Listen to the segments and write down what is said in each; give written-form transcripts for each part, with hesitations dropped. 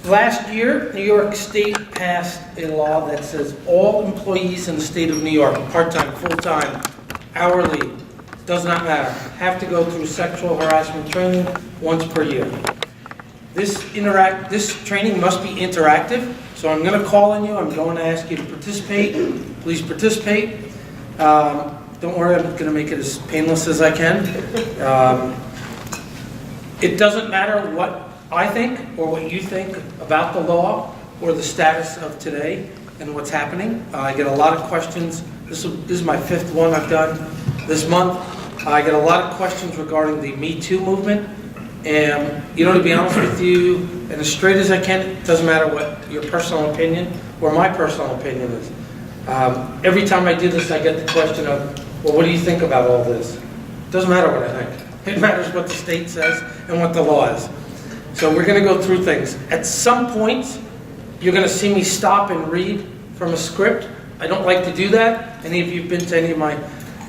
Last year, New York State passed a law that says all employees in the state of New York, part-time, full-time, hourly, does not matter, have to go through sexual harassment training once per year. This training must be interactive, so I'm going to call on you. I'm going to ask you to participate. Please participate. Don't worry, I'm going to make it as painless as I can. It doesn't matter what I think or what you think about the law or the status of today and what's happening. I get a lot of questions. This is my 5th one I've done this month. I get a lot of questions regarding the Me Too movement. And, to be honest with you, and as straight as I can, it doesn't matter what your personal opinion or my personal opinion is. Every time I do this, I get the question of, well, what do you think about all this? It doesn't matter what I think. It matters what the state says and what the law is. So we're going to go through things. At some point, you're going to see me stop and read from a script. I don't like to do that. Any of you have been to any of my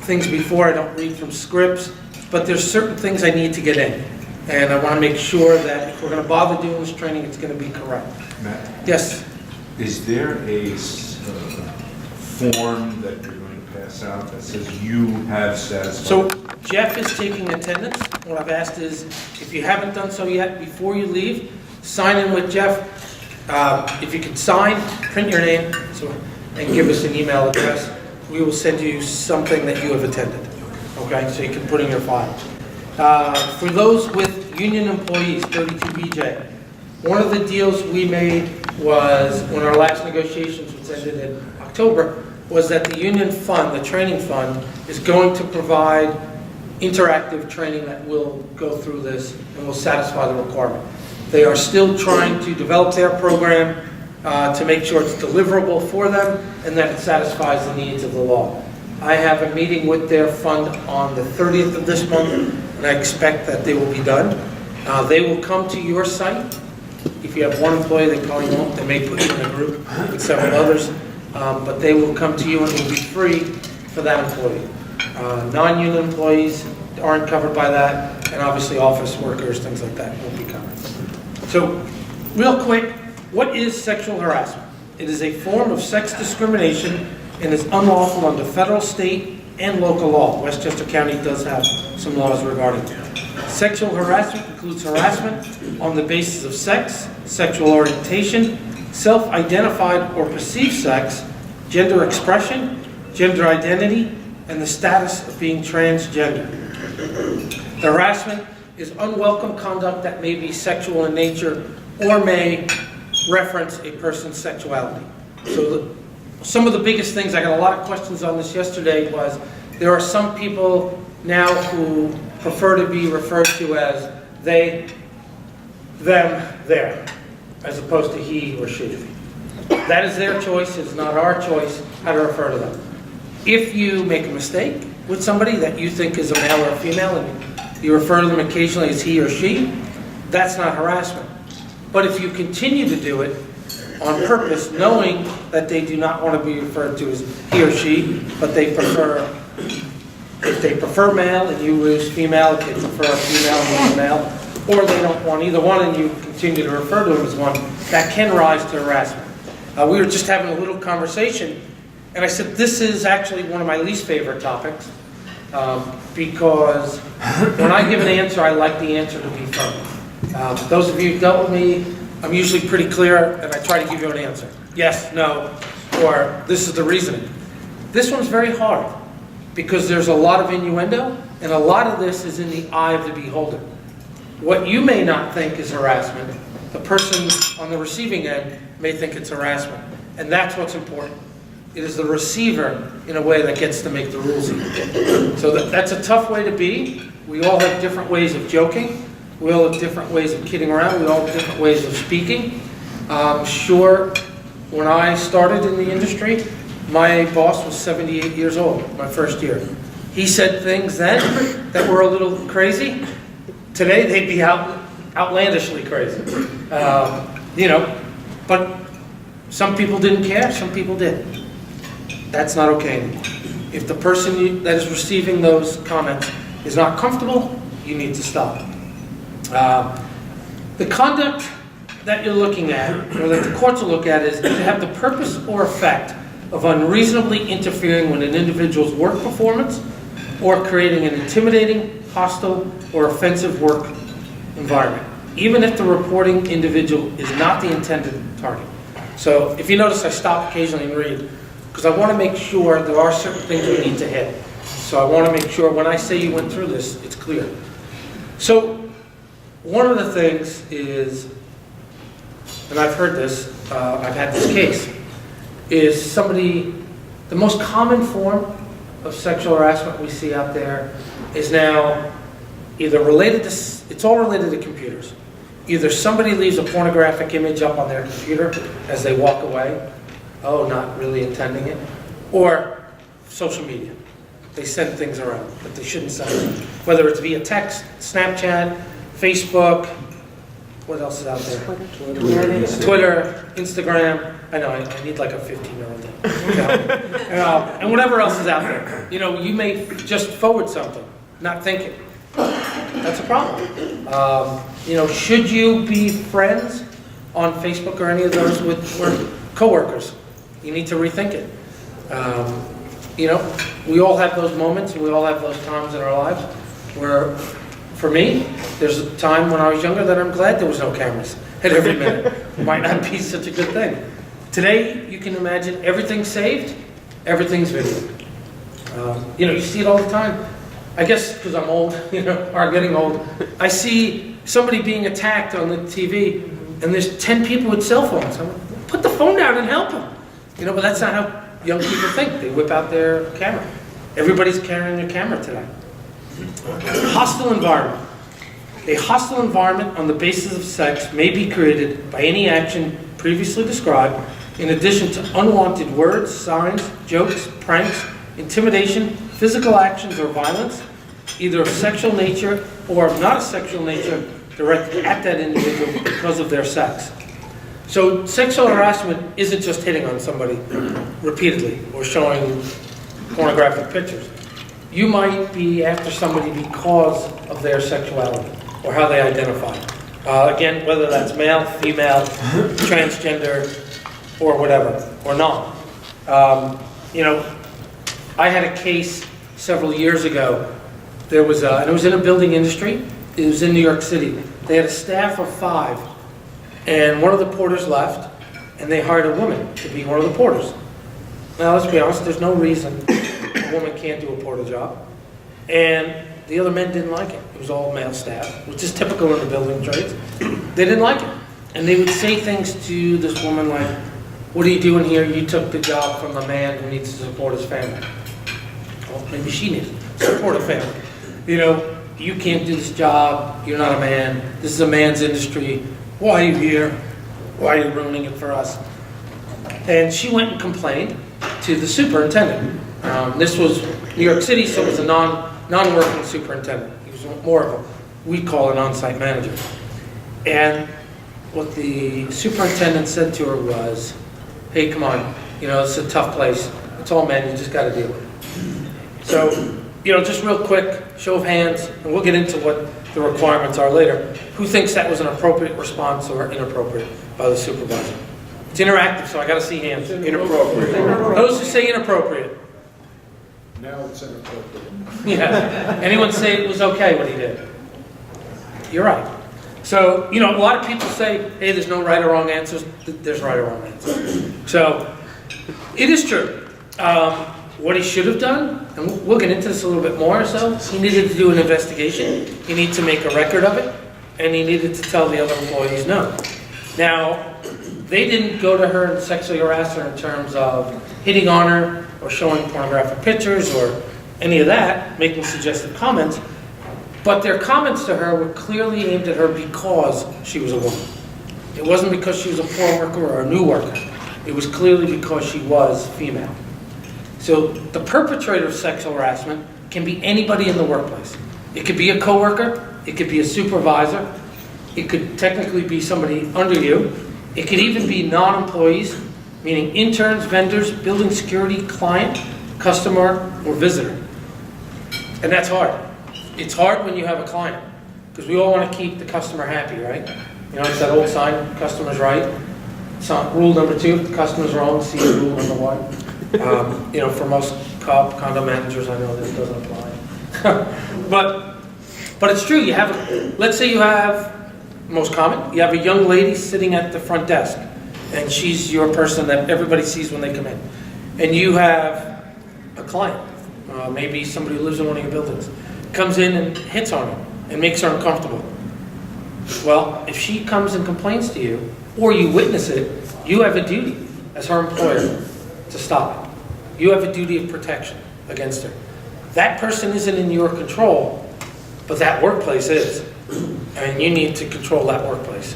things before, I don't read from scripts. But there's certain things I need to get in. And I want to make sure that if we're going to bother doing this training, it's going to be correct. Matt? Yes? Is there a form that you're going to pass out that says you have satisfied? So Jeff is taking attendance. What I've asked is, if you haven't done so yet, before you leave, sign in with Jeff. If you can sign, print your name, and give us an email address. We will send you something that you have attended. Okay, so you can put in your file. For those with union employees, 32BJ, one of the deals we made was, when our last negotiations, which ended in October, was that the union fund, the training fund, is going to provide interactive training that will go through this and will satisfy the requirement. They are still trying to develop their program to make sure it's deliverable for them and that it satisfies the needs of the law. I have a meeting with their fund on the 30th of this month, and I expect that they will be done. They will come to your site. If you have one employee, they probably won't. They may put you in a group with several others, but they will come to you and it will be free for that employee. Non-union employees aren't covered by that, and obviously office workers, things like that, won't be covered. So, real quick, what is sexual harassment? It is a form of sex discrimination and is unlawful under federal, state, and local law. Westchester County does have some laws regarding it. Sexual harassment includes harassment on the basis of sex, sexual orientation, self-identified or perceived sex, gender expression, gender identity, and the status of being transgender. Harassment is unwelcome conduct that may be sexual in nature or may reference a person's sexuality. So some of the biggest things, I got a lot of questions on this yesterday, was there are some people now who prefer to be referred to as they, them, their, as opposed to he or she. That is their choice. It's not our choice how to refer to them. If you make a mistake with somebody that you think is a male or a female and you refer to them occasionally as he or she, that's not harassment. But if you continue to do it on purpose, knowing that they do not want to be referred to as he or she, but they prefer, if they prefer male and you use female, if they prefer a female and you male, or they don't want either one and you continue to refer to them as one, that can rise to harassment. We were just having a little conversation, and I said, this is actually one of my least favorite topics, because when I give an answer, I like the answer to be firm. Those of you who dealt with me, I'm usually pretty clear, and I try to give you an answer. Yes, no, or this is the reasoning. This one's very hard, because there's a lot of innuendo, and a lot of this is in the eye of the beholder. What you may not think is harassment, the person on the receiving end may think it's harassment. And that's what's important. It is the receiver, in a way, that gets to make the rules. So that's a tough way to be. We all have different ways of joking. We all have different ways of kidding around. We all have different ways of speaking. Sure, when I started in the industry, my boss was 78 years old, my first year. He said things then that were a little crazy. Today, they'd be outlandishly crazy. But some people didn't care, some people did. That's not okay anymore. If the person that is receiving those comments is not comfortable, you need to stop. The conduct that you're looking at, or that the courts will look at, is to have the purpose or effect of unreasonably interfering with an individual's work performance or creating an intimidating, hostile, or offensive work environment, even if the reporting individual is not the intended target. So if you notice, I stop occasionally and read, because I want to make sure there are certain things we need to hit. So I want to make sure when I say you went through this, it's clear. So one of the things is, and I've heard this, I've had this case, is somebody, the most common form of sexual harassment we see out there is now either related to, it's all related to computers. Either somebody leaves a pornographic image up on their computer as they walk away, oh, not really intending it, or social media. They send things around that they shouldn't send, whether it's via text, Snapchat, Facebook, what else is out there? Twitter, Instagram. I know, I need like a 15-year-old now. And whatever else is out there. You know, you may just forward something, not thinking. That's a problem. You know, should you be friends on Facebook or any of those with coworkers? You need to rethink it. You know, we all have those moments, and we all have those times in our lives where, for me, there's a time when I was younger that I'm glad there was no cameras at every minute. It might not be such a good thing. Today, you can imagine everything's saved, everything's video. You know, you see it all the time. I guess because I'm old, you know, or getting old, I see somebody being attacked on the TV, and there's 10 people with cell phones. I'm like, put the phone down and help them. You know, but that's not how young people think. They whip out their camera. Everybody's carrying a camera today. Hostile environment. A hostile environment on the basis of sex may be created by any action previously described, in addition to unwanted words, signs, jokes, pranks, intimidation, physical actions, or violence, either of sexual nature or of not a sexual nature, directed at that individual because of their sex. So sexual harassment isn't just hitting on somebody repeatedly or showing pornographic pictures. You might be after somebody because of their sexuality or how they identify. Again, whether that's male, female, transgender, or whatever, or not. You know, I had a case several years ago. There was, and it was in a building industry. It was in New York City. They had a staff of 5, and one of the porters left, and they hired a woman to be one of the porters. Now, let's be honest, there's no reason a woman can't do a porter job. And the other men didn't like it. It was all male staff, which is typical in the building trades. They didn't like it. And they would say things to this woman like, "What are you doing here? You took the job from the man who needs to support his family." Well, maybe she needs to support a family. You know, you can't do this job. You're not a man. This is a man's industry. Why are you here? Why are you ruining it for us? And she went and complained to the superintendent. This was New York City, so it was a non-working superintendent. He was more of a, we call an on-site manager. And what the superintendent said to her was, "Hey, come on, you know, it's a tough place. It's all men, you just got to deal with it." So, you know, just real quick, show of hands, and we'll get into what the requirements are later. Who thinks that was an appropriate response or inappropriate by the supervisor? It's interactive, so I got to see hands. Inappropriate. Those who say inappropriate. Now it's inappropriate. Yeah. Anyone say it was okay what he did? You're right. So, you know, a lot of people say, hey, there's no right or wrong answers. There's right or wrong answers. So, it is true. What he should have done, and we'll get into this a little bit more, so he needed to do an investigation. He needed to make a record of it, and he needed to tell the other employees no. Now, they didn't go to her and sexually harass her in terms of hitting on her or showing pornographic pictures or any of that, making suggestive comments. But their comments to her were clearly aimed at her because she was a woman. It wasn't because she was a poor worker or a new worker. It was clearly because she was female. So the perpetrator of sexual harassment can be anybody in the workplace. It could be a coworker, it could be a supervisor, it could technically be somebody under you. It could even be non-employees, meaning interns, vendors, building security, client, customer, or visitor. And that's hard. It's hard when you have a client, because we all want to keep the customer happy, right? You know, it's that old sign, customer's right. Rule number 2, customer's wrong, see rule number 1. You know, for most condo managers, I know this doesn't apply. But it's true, let's say you have, most common, you have a young lady sitting at the front desk, and she's your person that everybody sees when they come in. And you have a client, maybe somebody who lives in one of your buildings, comes in and hits on her and makes her uncomfortable. Well, if she comes and complains to you, or you witness it, you have a duty as her employer to stop it. You have a duty of protection against her. That person isn't in your control, but that workplace is. And you need to control that workplace.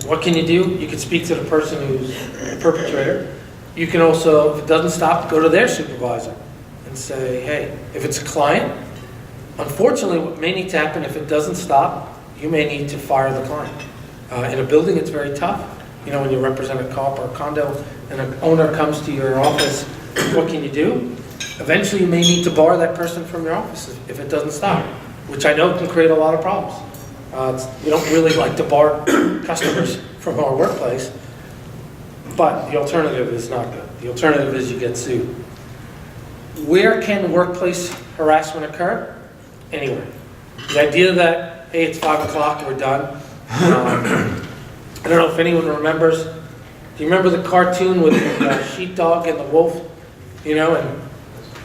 What can you do? You can speak to the person who's the perpetrator. You can also, if it doesn't stop, go to their supervisor and say, hey, if it's a client, unfortunately what may need to happen if it doesn't stop, you may need to fire the client. In a building, it's very tough. You know, when you represent a co-op or a condo and an owner comes to your office, what can you do? Eventually, you may need to bar that person from your office if it doesn't stop, which I know can create a lot of problems. We don't really like to bar customers from our workplace, but the alternative is not good. The alternative is you get sued. Where can workplace harassment occur? Anywhere. The idea that, hey, it's 5 o'clock, we're done. I don't know if anyone remembers. Do you remember the cartoon with the sheepdog and the wolf? You know, and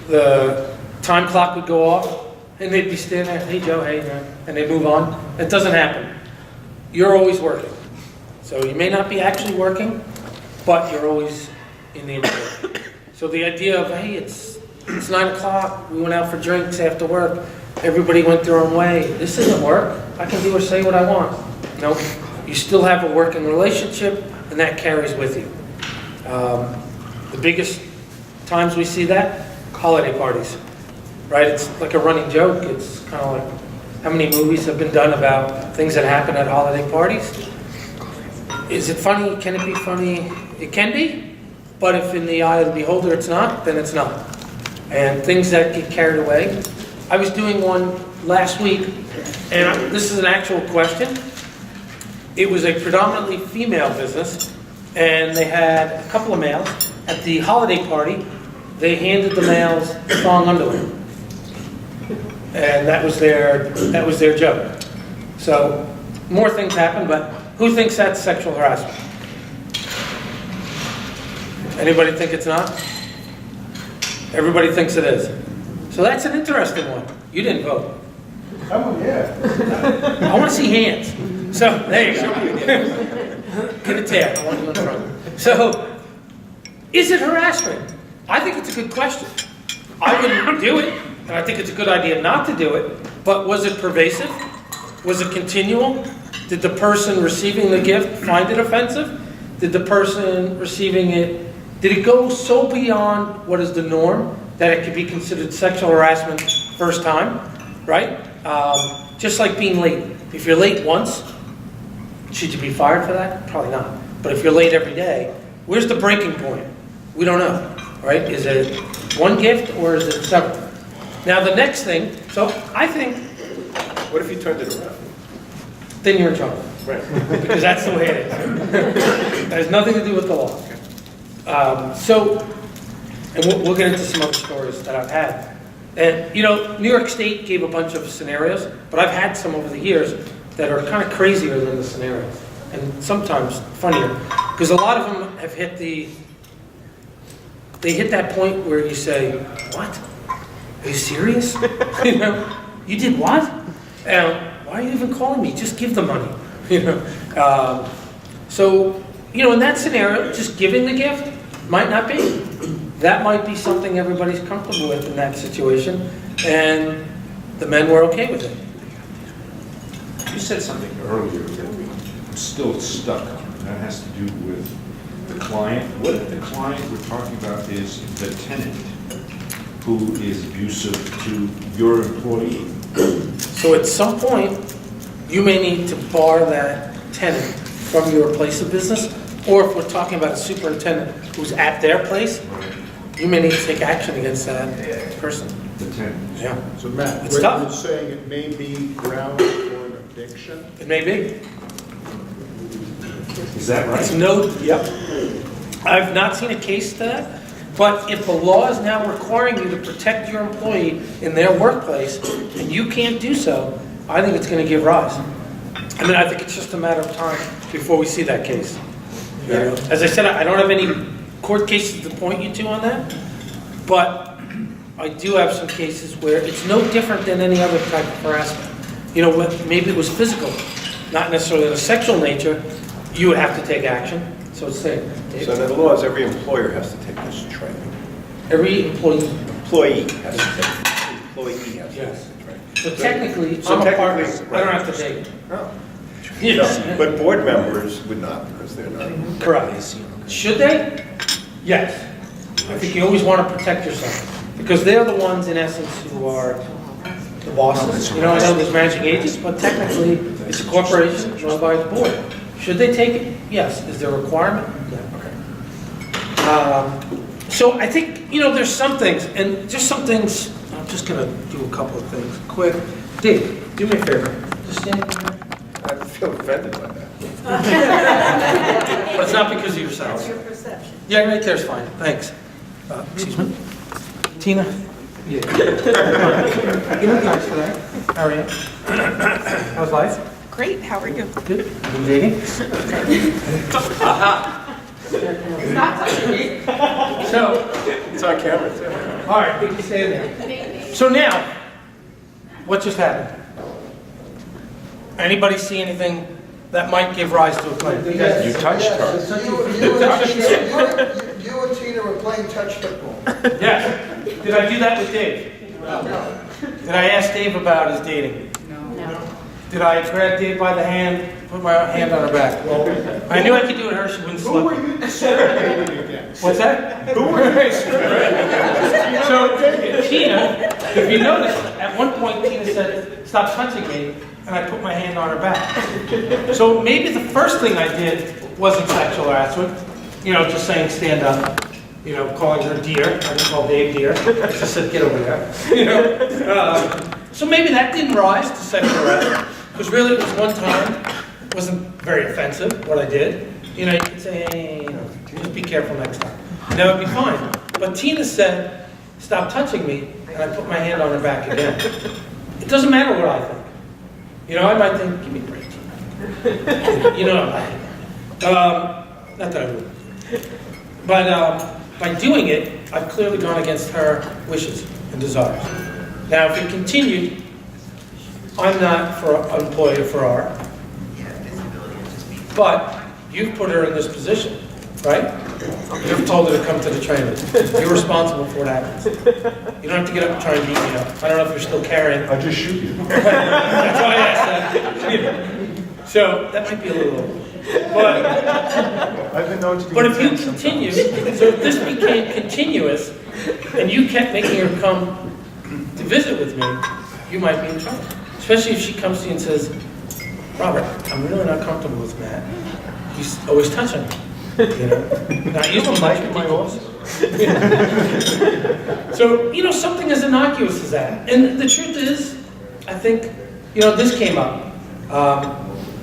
the time clock would go off, and they'd be standing there, hey Joe, hey, and they'd move on. It doesn't happen. You're always working. So you may not be actually working, but you're always in the employment. So the idea of, hey, it's 9 o'clock, we went out for drinks after work, everybody went their own way. This isn't work. I can do or say what I want. No, you still have a working relationship, and that carries with you. The biggest times we see that, holiday parties, right? It's like a running joke. It's kind of like how many movies have been done about things that happen at holiday parties. Is it funny? Can it be funny? It can be, but if in the eye of the beholder it's not, then it's not. And things that get carried away. I was doing one last week, and this is an actual question. It was a predominantly female business, and they had a couple of males. At the holiday party, they handed the males thong underwear. And that was their joke. So more things happen, but who thinks that's sexual harassment? Anybody think it's not? Everybody thinks it is. So that's an interesting one. You didn't vote. Oh, yeah. I want to see hands. So there you go. Get a tab. I want you in front. So, is it harassment? I think it's a good question. I wouldn't do it, and I think it's a good idea not to do it. But was it pervasive? Was it continual? Did the person receiving the gift find it offensive? Did the person receiving it, did it go so beyond what is the norm that it could be considered sexual harassment first time, right? Just like being late. If you're late once, should you be fired for that? Probably not. But if you're late every day, where's the breaking point? We don't know, right? Is it one gift or is it several? Now the next thing, so I think, What if you turned it around? then you're in trouble. Right. Because that's the way it is. That has nothing to do with the law. And we'll get into some other stories that I've had. And, you know, New York State gave a bunch of scenarios, but I've had some over the years that are kind of crazier than the scenarios. And sometimes funnier. Because a lot of them have hit they hit that point where you say, what? Are you serious? You know, you did what? Why are you even calling me? Just give the money. You know. So, you know, in that scenario, just giving the gift might not be. That might be something everybody's comfortable with in that situation, and the men were okay with it. You said something earlier that I'm still stuck on, and that has to do with the client. What if the client we're talking about is the tenant who is abusive to your employee? So at some point, you may need to bar that tenant from your place of business, or if we're talking about a superintendent who's at their place, you may need to take action against that person. The tenant. Yeah. So Matt, It's you're tough. saying it may be grounds for an eviction? It may be. Is that It's right? no, yep. I've not seen a case to that, but if the law is now requiring you to protect your employee in their workplace, and you can't do so, I think it's gonna give rise. I mean, I think it's just a matter of time before we see that case. You know, as I said, I don't have any court cases to point you to on that, but I do have some cases where it's no different than any other type of harassment. You know, maybe it was physical, not necessarily of a sexual nature, you would have to take action, so it's safe. So the law is every employer has to take this training. Every employee, Employee has to take it. Employee has to take Yes. this training. so technically, So I'm a partner, technically, I don't right. have to take it. No. Yes. No, but board members would not, because they're not. Correct. Should they? Yes. I think you always want to protect yourself, because they're the ones, in essence, who are the bosses. You know, I know there's managing agents, but technically, it's a corporation run by its board. Should they take it? Yes. Is there a requirement? Yeah. So I think, you know, there's some things, and just some things, I'm just going to do a couple of things quick. Dave, do me a favor. Just stand there. I feel offended by that. But it's not because of yourself. Your perception. Yeah, right there's fine, thanks. Excuse me. Tina? Yeah. You look nice today. How are you? How's life? Great, how are you? Good. Been dating? So, It's on camera, too. all right, we can stay there. So now, what just happened? Anybody see anything that might give rise to a claim? You touched her. You and Tina were playing touch football. Yes. Did I do that with Dave? No. Did I ask Dave about his dating? No. Did I grab Dave by the hand, put my hand on her back? I knew I could do it her, she wouldn't slip. Who were you discriminating against? What's that? Who were you discriminating against? So, Tina, if you notice, at one point Tina said, "Stop touching me," and I put my hand on her back. So maybe the first thing I did wasn't sexual harassment, you know, just saying stand up, you know, calling her dear. I didn't call Dave dear. I just said get over there, you know. So maybe that didn't rise to sexual harassment, because really it was one time. It wasn't very offensive what I did. You know, you could say, hey, you know, just be careful next time. And that would be fine. But Tina said, "Stop touching me," and I put my hand on her back again. It doesn't matter what I think. You know, I might think, give me a break. You know, not that I would. But by doing it, I've clearly gone against her wishes and desires. Now, if it continued, I'm not an employee of Farrar, but you've put her in this position, right? You've told her to come to the training. You're responsible for what happens. You don't have to get up and try and beat me up. I don't know if you're still carrying. I'll just shoot you. That's why I asked that. So that might be a little, but I've been known to be. if you intense continue, sometimes. so if this became continuous, and you kept making her come to visit with me, you might be in trouble. Especially if she comes to you and says, "Robert, I'm really not comfortable with Matt. He's always touching me." You know, not using much in my office. So, you know, something as innocuous as that. And the truth is, I think, you know, this came up.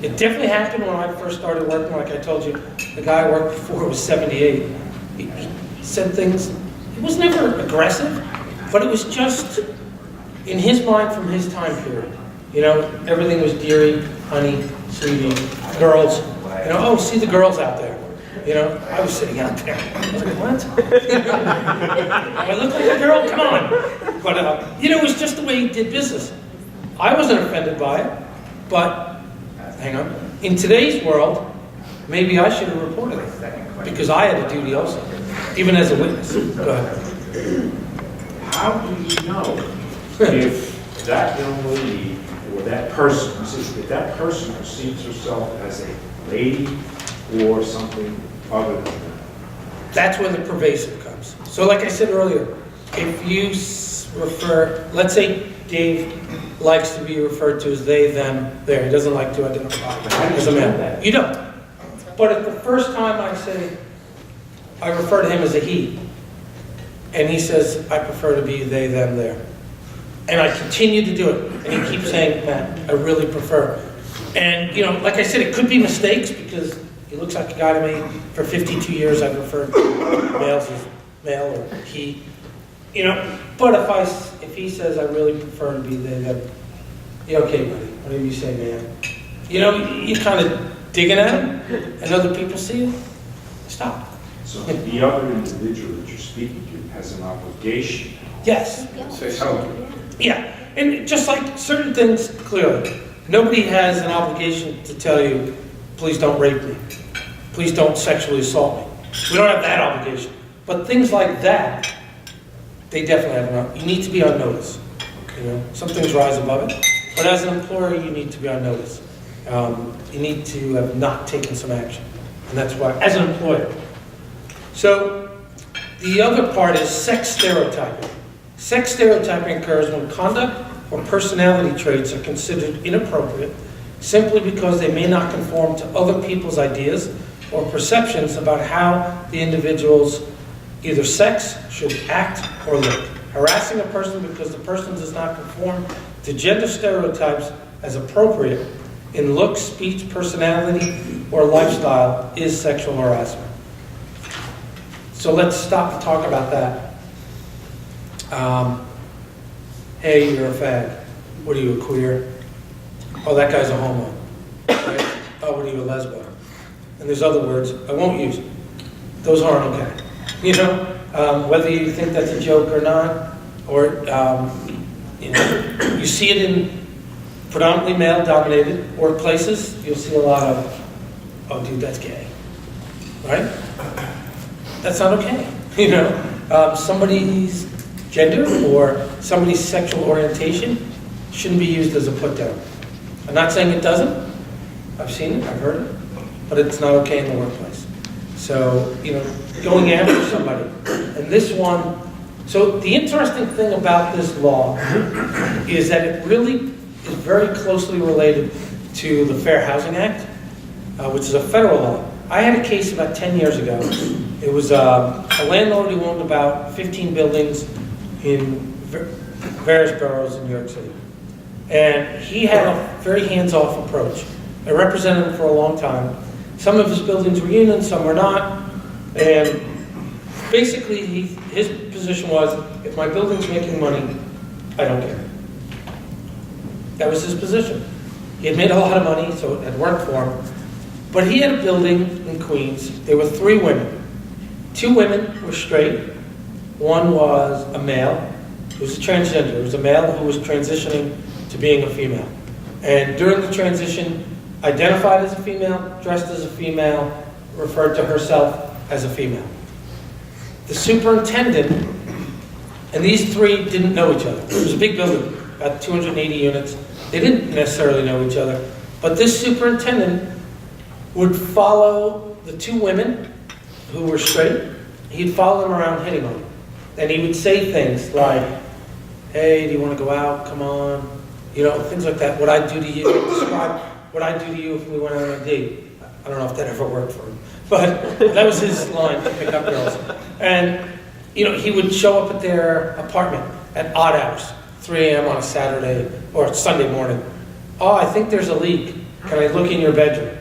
It definitely happened when I first started working. Like I told you, the guy I worked before was 78. He said things, it was never aggressive, but it was just in his mind from his time period. You know, everything was dearie, honey, sweetie, girls. You know, oh, see the girls out there. You know, I was sitting out there. I was like, what? I look like a girl? Come on. But, you know, it was just the way he did business. I wasn't offended by it, but, hang on. In today's world, maybe I should have reported it, because I had a duty also, even as a witness. Go ahead. How do you know if that young lady or that person, if that person perceives herself as a lady or something other than that? That's where the pervasive comes. So like I said earlier, if you refer, let's say Dave likes to be referred to as they, them, there. He doesn't like to identify as a man. You don't. But if the first time I say, I refer to him as a he, and he says, I prefer to be they, them, there. And I continue to do it, and he keeps saying, Matt, I really prefer. And, you know, like I said, it could be mistakes, because He looks like a guy to me. For 52 years, I've referred to males as male or he. You know, but if he says I really prefer to be they, then, yeah, okay, buddy, whatever you say, man. You know, you kind of digging at him, and other people see it, stop. So the other individual that you're speaking to has an obligation. Yes, Say something. yeah, and just like certain things, clearly, nobody has an obligation to tell you, please don't rape me, please don't sexually assault me. We don't have that obligation. But things like that, they definitely have you need to be on notice. You know, some things rise above it, but as an employer, you need to be on notice. You need to have not taken some action, and that's why, as an employer. So, the other part is sex stereotyping. Sex stereotyping occurs when conduct or personality traits are considered inappropriate simply because they may not conform to other people's ideas or perceptions about how the individual's either sex should act or look. Harassing a person because the person does not conform to gender stereotypes as appropriate in look, speech, personality, or lifestyle is sexual harassment. So let's stop and talk about that. Hey, you're a fag. What are you, a queer? Oh, that guy's a homo. Right? Oh, what are you, a lesbo? And there's other words I won't use. Those aren't okay. You know, whether you think that's a joke or not, or you know, you see it in predominantly male-dominated workplaces. You'll see a lot of, oh, dude, that's gay, right? That's not okay. You know, somebody's gender or somebody's sexual orientation shouldn't be used as a put-down. I'm not saying it doesn't. I've seen it, I've heard it, but it's not okay in the workplace. So, you know, going after somebody. And this one, so the interesting thing about this law is that it really is very closely related to the Fair Housing Act, which is a federal law. I had a case about 10 years ago. It was a landlord who owned about 15 buildings in various boroughs in New York City. And he had a very hands-off approach. I represented him for a long time. Some of his buildings were union, some were not. And basically, his position was, if my building's making money, I don't care. That was his position. He had made a lot of money, so it had worked for him. But he had a building in Queens. There were 3 women. 2 women were straight. One was a male. It was a transgender. It was a male who was transitioning to being a female. And during the transition, identified as a female, dressed as a female, referred to herself as a female. The superintendent, and these 3 didn't know each other. It was a big building, about 280 units. They didn't necessarily know each other. But this superintendent would follow the 2 women who were straight. He'd follow them around hitting on them. And he would say things like, hey, do you want to go out? Come on. You know, things like that. What I'd do to you, describe what I'd do to you if we went on a date. I don't know if that ever worked for him. But that was his line to pick up girls. And, you know, he would show up at their apartment at odd hours, 3 a.m. on a Saturday or Sunday morning. Oh, I think there's a leak. Can I look in your bedroom?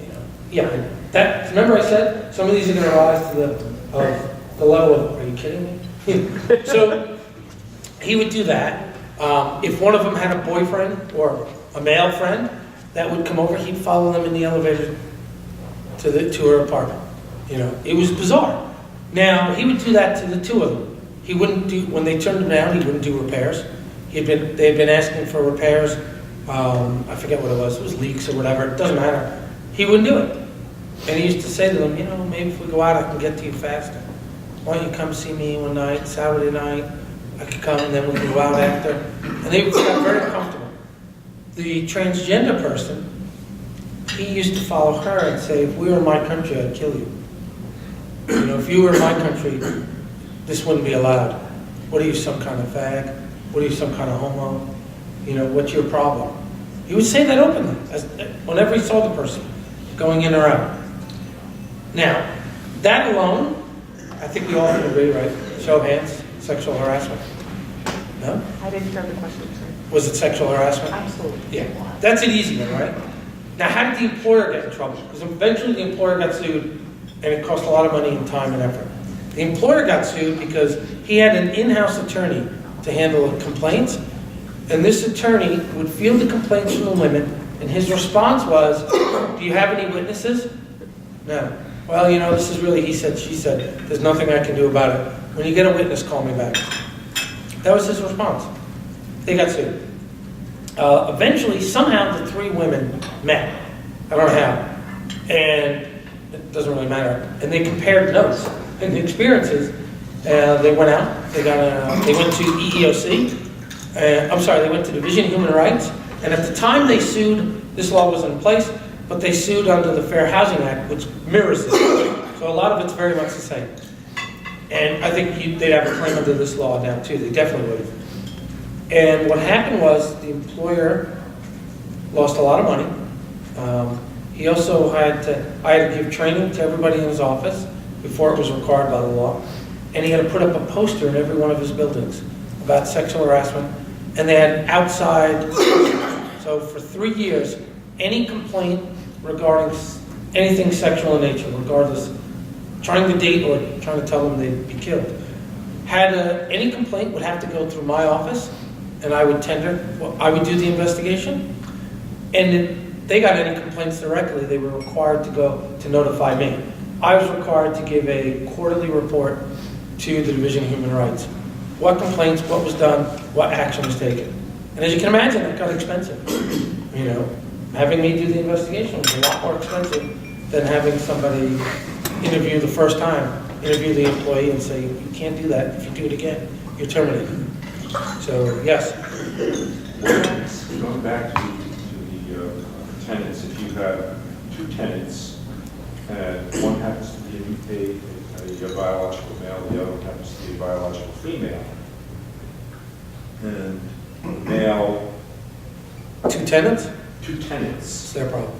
You know, yeah. That, remember I said some of these are going to rise to the level of, are you kidding me? So he would do that. If one of them had a boyfriend or a male friend that would come over, he'd follow them in the elevator to her apartment. You know, it was bizarre. Now, he would do that to the 2 of them. He wouldn't do, when they turned him down, he wouldn't do repairs. They had been asking for repairs. I forget what it was leaks or whatever, it doesn't matter. He wouldn't do it. And he used to say to them, you know, maybe if we go out, I can get to you faster. Why don't you come see me one night, Saturday night? I could come and then we can go out after. And they got very comfortable. The transgender person, he used to follow her and say, if we were in my country, I'd kill you. You know, if you were in my country, this wouldn't be allowed. What are you, some kind of fag? What are you, some kind of homo? You know, what's your problem? He would say that openly, whenever he saw the person, going in or out. Now, that alone, I think we all can agree, right? Show of hands, sexual harassment. No? I didn't hear the question, sorry. Was it sexual harassment? Absolutely. Yeah. That's an easy one, right? Now, how did the employer get in trouble? Because eventually the employer got sued, and it cost a lot of money and time and effort. The employer got sued because he had an in-house attorney to handle complaints, and this attorney would field the complaints from the women, and his response was, do you have any witnesses? No. Well, you know, this is really he said, she said. There's nothing I can do about it. When you get a witness, call me back. That was his response. They got sued. Eventually, somehow the three women met. I don't know how. And it doesn't really matter. And they compared notes and experiences. They went out. They went to EEOC. I'm sorry, they went to Division of Human Rights. And at the time they sued, this law wasn't in place, but they sued under the Fair Housing Act, which mirrors this. So a lot of it's very much the same. And I think they'd have a claim under this law now too. They definitely would have. And what happened was the employer lost a lot of money. He also I had to give training to everybody in his office before it was required by the law. And he had to put up a poster in every one of his buildings about sexual harassment. And they had outside, so for 3 years, any complaint regarding anything sexual in nature, regardless, trying to date or trying to tell them they'd be killed, any complaint would have to go through my office, and I would I would do the investigation. And if they got any complaints directly, they were required to notify me. I was required to give a quarterly report to the Division of Human Rights. What complaints, what was done, what action was taken. And as you can imagine, it got expensive. You know, having me do the investigation was a lot more expensive than having somebody interview the first time, interview the employee and say, you can't do that. If you do it again, you're terminated. So, yes. Going back to the tenants, if you have two tenants, and one happens to be a biological male, the other one happens to be a biological female, and male... Two tenants? Two tenants. It's their problem.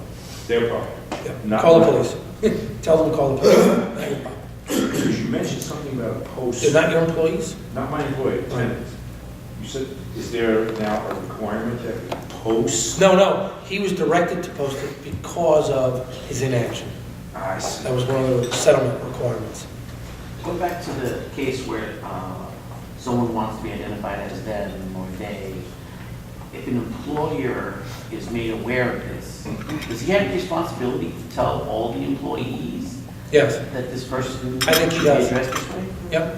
Their problem. Yeah. Not Call the mine. police. Tell them to call the police. Not your problem. You mentioned something about a post. They're not your employees? Not my employee, tenant. You said, is there now a requirement that we post? No. He was directed to post it because of his inaction. I see. That was one of the settlement requirements. Go back to the case where someone wants to be identified as them or they. If an employer is made aware of this, does he have the responsibility to tell all the employees Yes. that this person I think he should be does. addressed this way? Yep.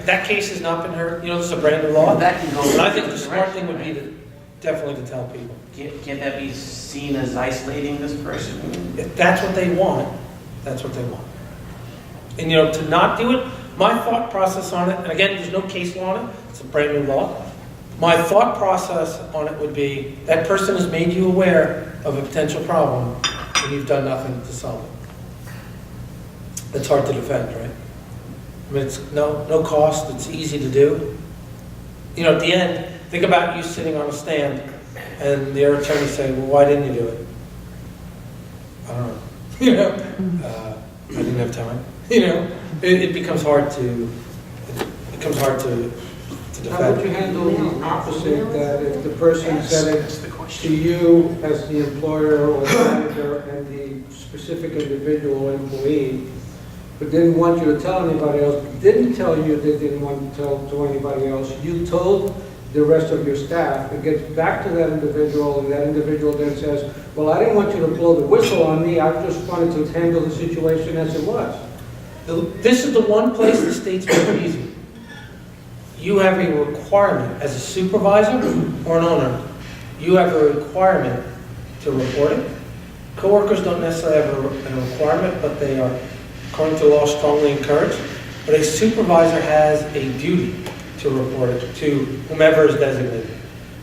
That case has not been heard. You know, this is a brand new law. That can go But I think in the either smart thing direction, would be definitely to tell people. Can't that be seen as isolating this person? If that's what they want, that's what they want. And you know, to not do it, my thought process on it, and again, there's no case law on it, it's a brand new law. My thought process on it would be, that person has made you aware of a potential problem, and you've done nothing to solve it. That's hard to defend, right? I mean, it's no cost, it's easy to do. You know, at the end, think about you sitting on a stand, and their attorney say, well, why didn't you do it? I don't know. You know, I didn't have time. You know, it becomes hard to defend. How would you handle the opposite, that if the person said it to you as the employer or the manager and the specific individual employee, but didn't want you to tell anybody else, didn't tell you they didn't want to tell to anybody else, you told the rest of your staff, it gets back to that individual, and that individual then says, well, I didn't want you to blow the whistle on me, I just wanted to handle the situation as it was. This is the one place the state's make it easy. You have a requirement as a supervisor or an owner. You have a requirement to report it. Coworkers don't necessarily have a requirement, but they are, according to law, strongly encouraged. But a supervisor has a duty to report it to whomever is designated.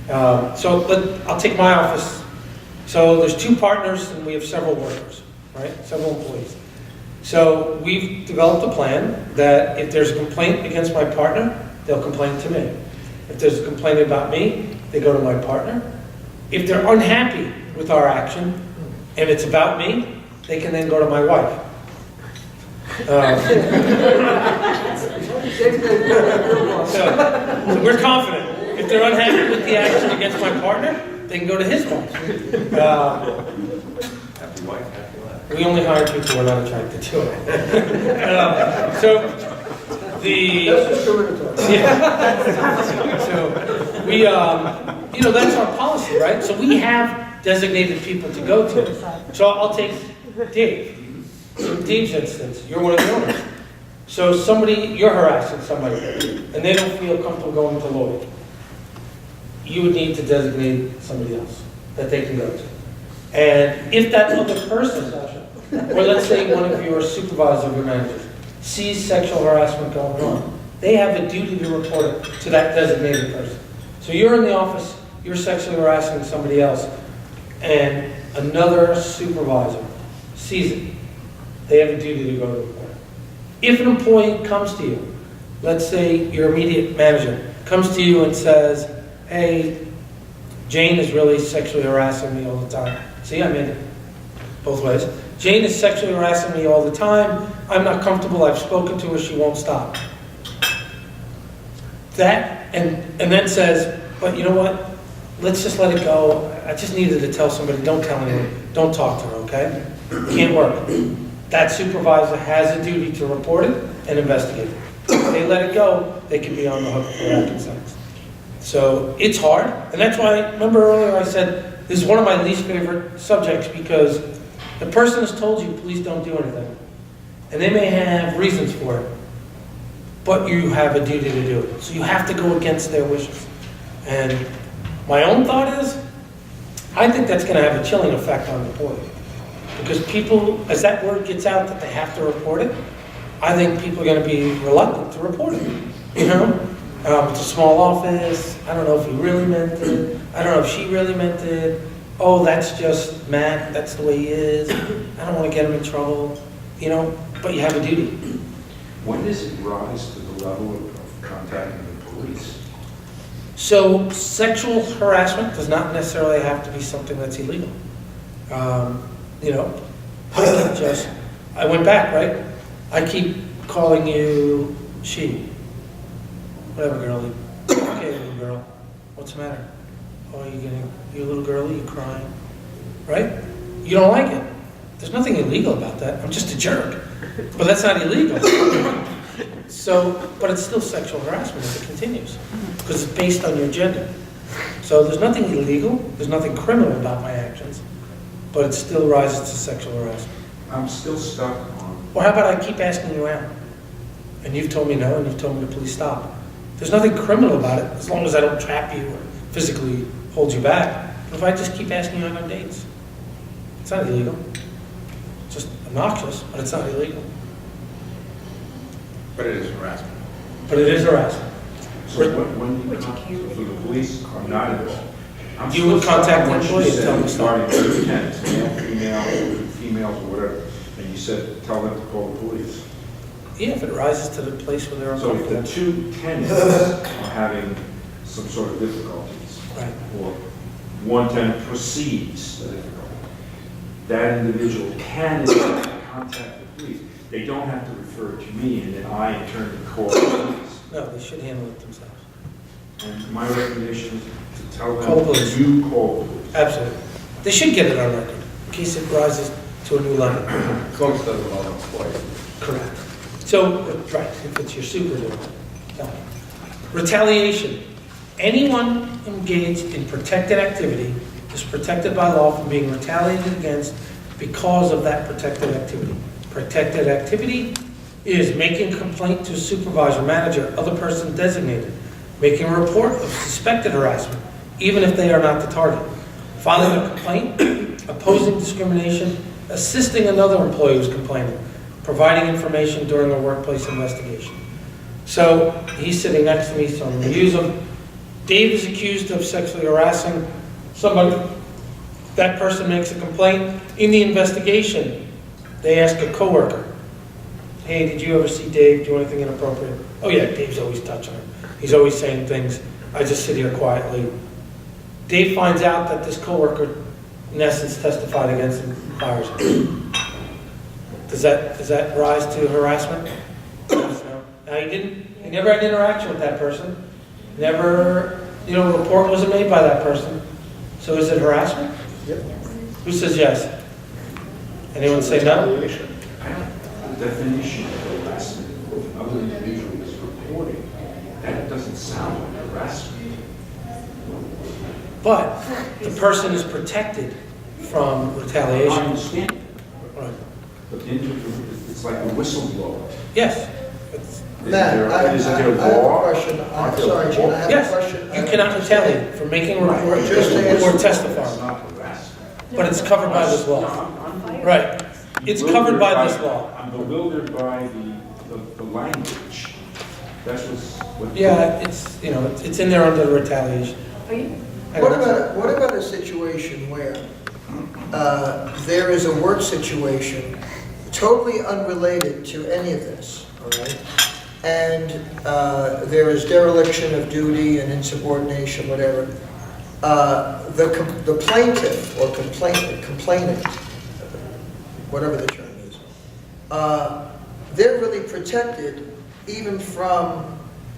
I'll take my office. So there's 2 partners and we have several workers, right? Several employees. So we've developed a plan that if there's a complaint against my partner, they'll complain to me. If there's a complaint about me, they go to my partner. If they're unhappy with our action and it's about me, they can then go to my wife. So we're confident. If they're unhappy with the action against my partner, they can go to his boss. Happy wife, happy life. We only hire people who are not attracted to it. So, That's discriminatory. yeah. So, we, that's our policy, right? So we have designated people to go to. So I'll take Dave. In Dave's instance, you're one of the owners. So you're harassing somebody, and they don't feel comfortable going to Lloyd. You would need to designate somebody else that they can go to. And if that other person, or let's say one of your supervisors or your managers, sees sexual harassment going on, they have a duty to report it to that designated person. So you're in the office, you're sexually harassing somebody else, and another supervisor sees it. They have a duty to go to report it. If an employee comes to you, let's say your immediate manager comes to you and says, hey, Jane is really sexually harassing me all the time. See, I made it both ways. Jane is sexually harassing me all the time. I'm not comfortable. I've spoken to her. She won't stop. That, and then says, but you know what? Let's just let it go. I just needed to tell somebody. Don't tell anyone. Don't talk to her, okay? Can't work. That supervisor has a duty to report it and investigate it. If they let it go, they can be on the hook for that consent. So it's hard, and that's why, remember earlier I said, this is one of my least favorite subjects because the person has told you, please don't do anything. And they may have reasons for it, but you have a duty to do it. So you have to go against their wishes. And my own thought is, I think that's going to have a chilling effect on the employee. Because people, as that word gets out that they have to report it, I think people are going to be reluctant to report it. You know? It's a small office. I don't know if he really meant it. I don't know if she really meant it. Oh, that's just Matt. That's the way he is. I don't want to get him in trouble. You know, but you have a duty. When does it rise to the level of contacting the police? So sexual harassment does not necessarily have to be something that's illegal. I went back, right? I keep calling you she. Whatever, girlie. Okay, little girl. What's the matter? Oh, you a little girlie, you crying. Right? You don't like it. There's nothing illegal about that. I'm just a jerk. But that's not illegal. So, but it's still sexual harassment if it continues. Because it's based on your gender. So there's nothing illegal, there's nothing criminal about my actions, but it still rises to sexual harassment. I'm still stuck on, Or how about I keep asking you out? And you've told me no, and you've told me to please stop. There's nothing criminal about it, as long as I don't trap you or physically hold you back. But if I just keep asking you out on dates, it's not illegal. It's just obnoxious, but it's not illegal. But it is harassment. But it is harassment. so when you contact the police, I'm not involved. I'm You would still stuck contact on the what employee you and tell them to said stop. regarding two tenants, male, females, or whatever, and you said, tell them to call the police. Yeah, if it rises to the place where they're So if the uncomfortable. two tenants are having some sort of difficulties, Right. or one tenant proceeds the difficulty, that individual can contact the police. They don't have to refer it to me, and then I in turn call the police. No, they should handle it themselves. And my recommendation is to tell Call the them, police. you call the police. Absolutely. They should get it on record, in case it rises to a new level. As long as it doesn't involve an employee. Correct. So, right, if it's your supervisor. Retaliation. Anyone engaged in protected activity is protected by law from being retaliated against because of that protected activity. Protected activity is making a complaint to a supervisor, manager, other person designated, making a report of suspected harassment, even if they are not the target, filing a complaint, opposing discrimination, assisting another employee who's complaining, providing information during a workplace investigation. So he's sitting next to me, so I'm going to use him. Dave is accused of sexually harassing somebody. That person makes a complaint. In the investigation, they ask a coworker, hey, did you ever see Dave do anything inappropriate? Oh yeah, Dave's always touching her. He's always saying things. I just sit here quietly. Dave finds out that this coworker, in essence, testified against him, fires him. Does that rise to harassment? No. Now he never had an interaction with that person. Never, report wasn't made by that person. So is it harassment? Yep. Who says yes? Anyone say no? I don't, the definition of harassment, if another individual is reporting, that doesn't sound like harassment. But the person is protected from I retaliation. understand, Right. but it's like a whistleblower. Yes. It's- Matt, I Is have there a law? question. I'm sorry, Gene, I have a Yes, question. you cannot retaliate for making a report Just to answer- or That's testifying, not harassment. but it's covered by this law. I'm Right. It's covered by this law. I'm bewildered by the language. That's what. Yeah, it's, it's in there under the retaliation. Hang on, What about a situation where there is a work situation totally unrelated to any of this, all right? And there is dereliction of duty and insubordination, whatever. The plaintiff or complainant, whatever the term is, they're really protected even from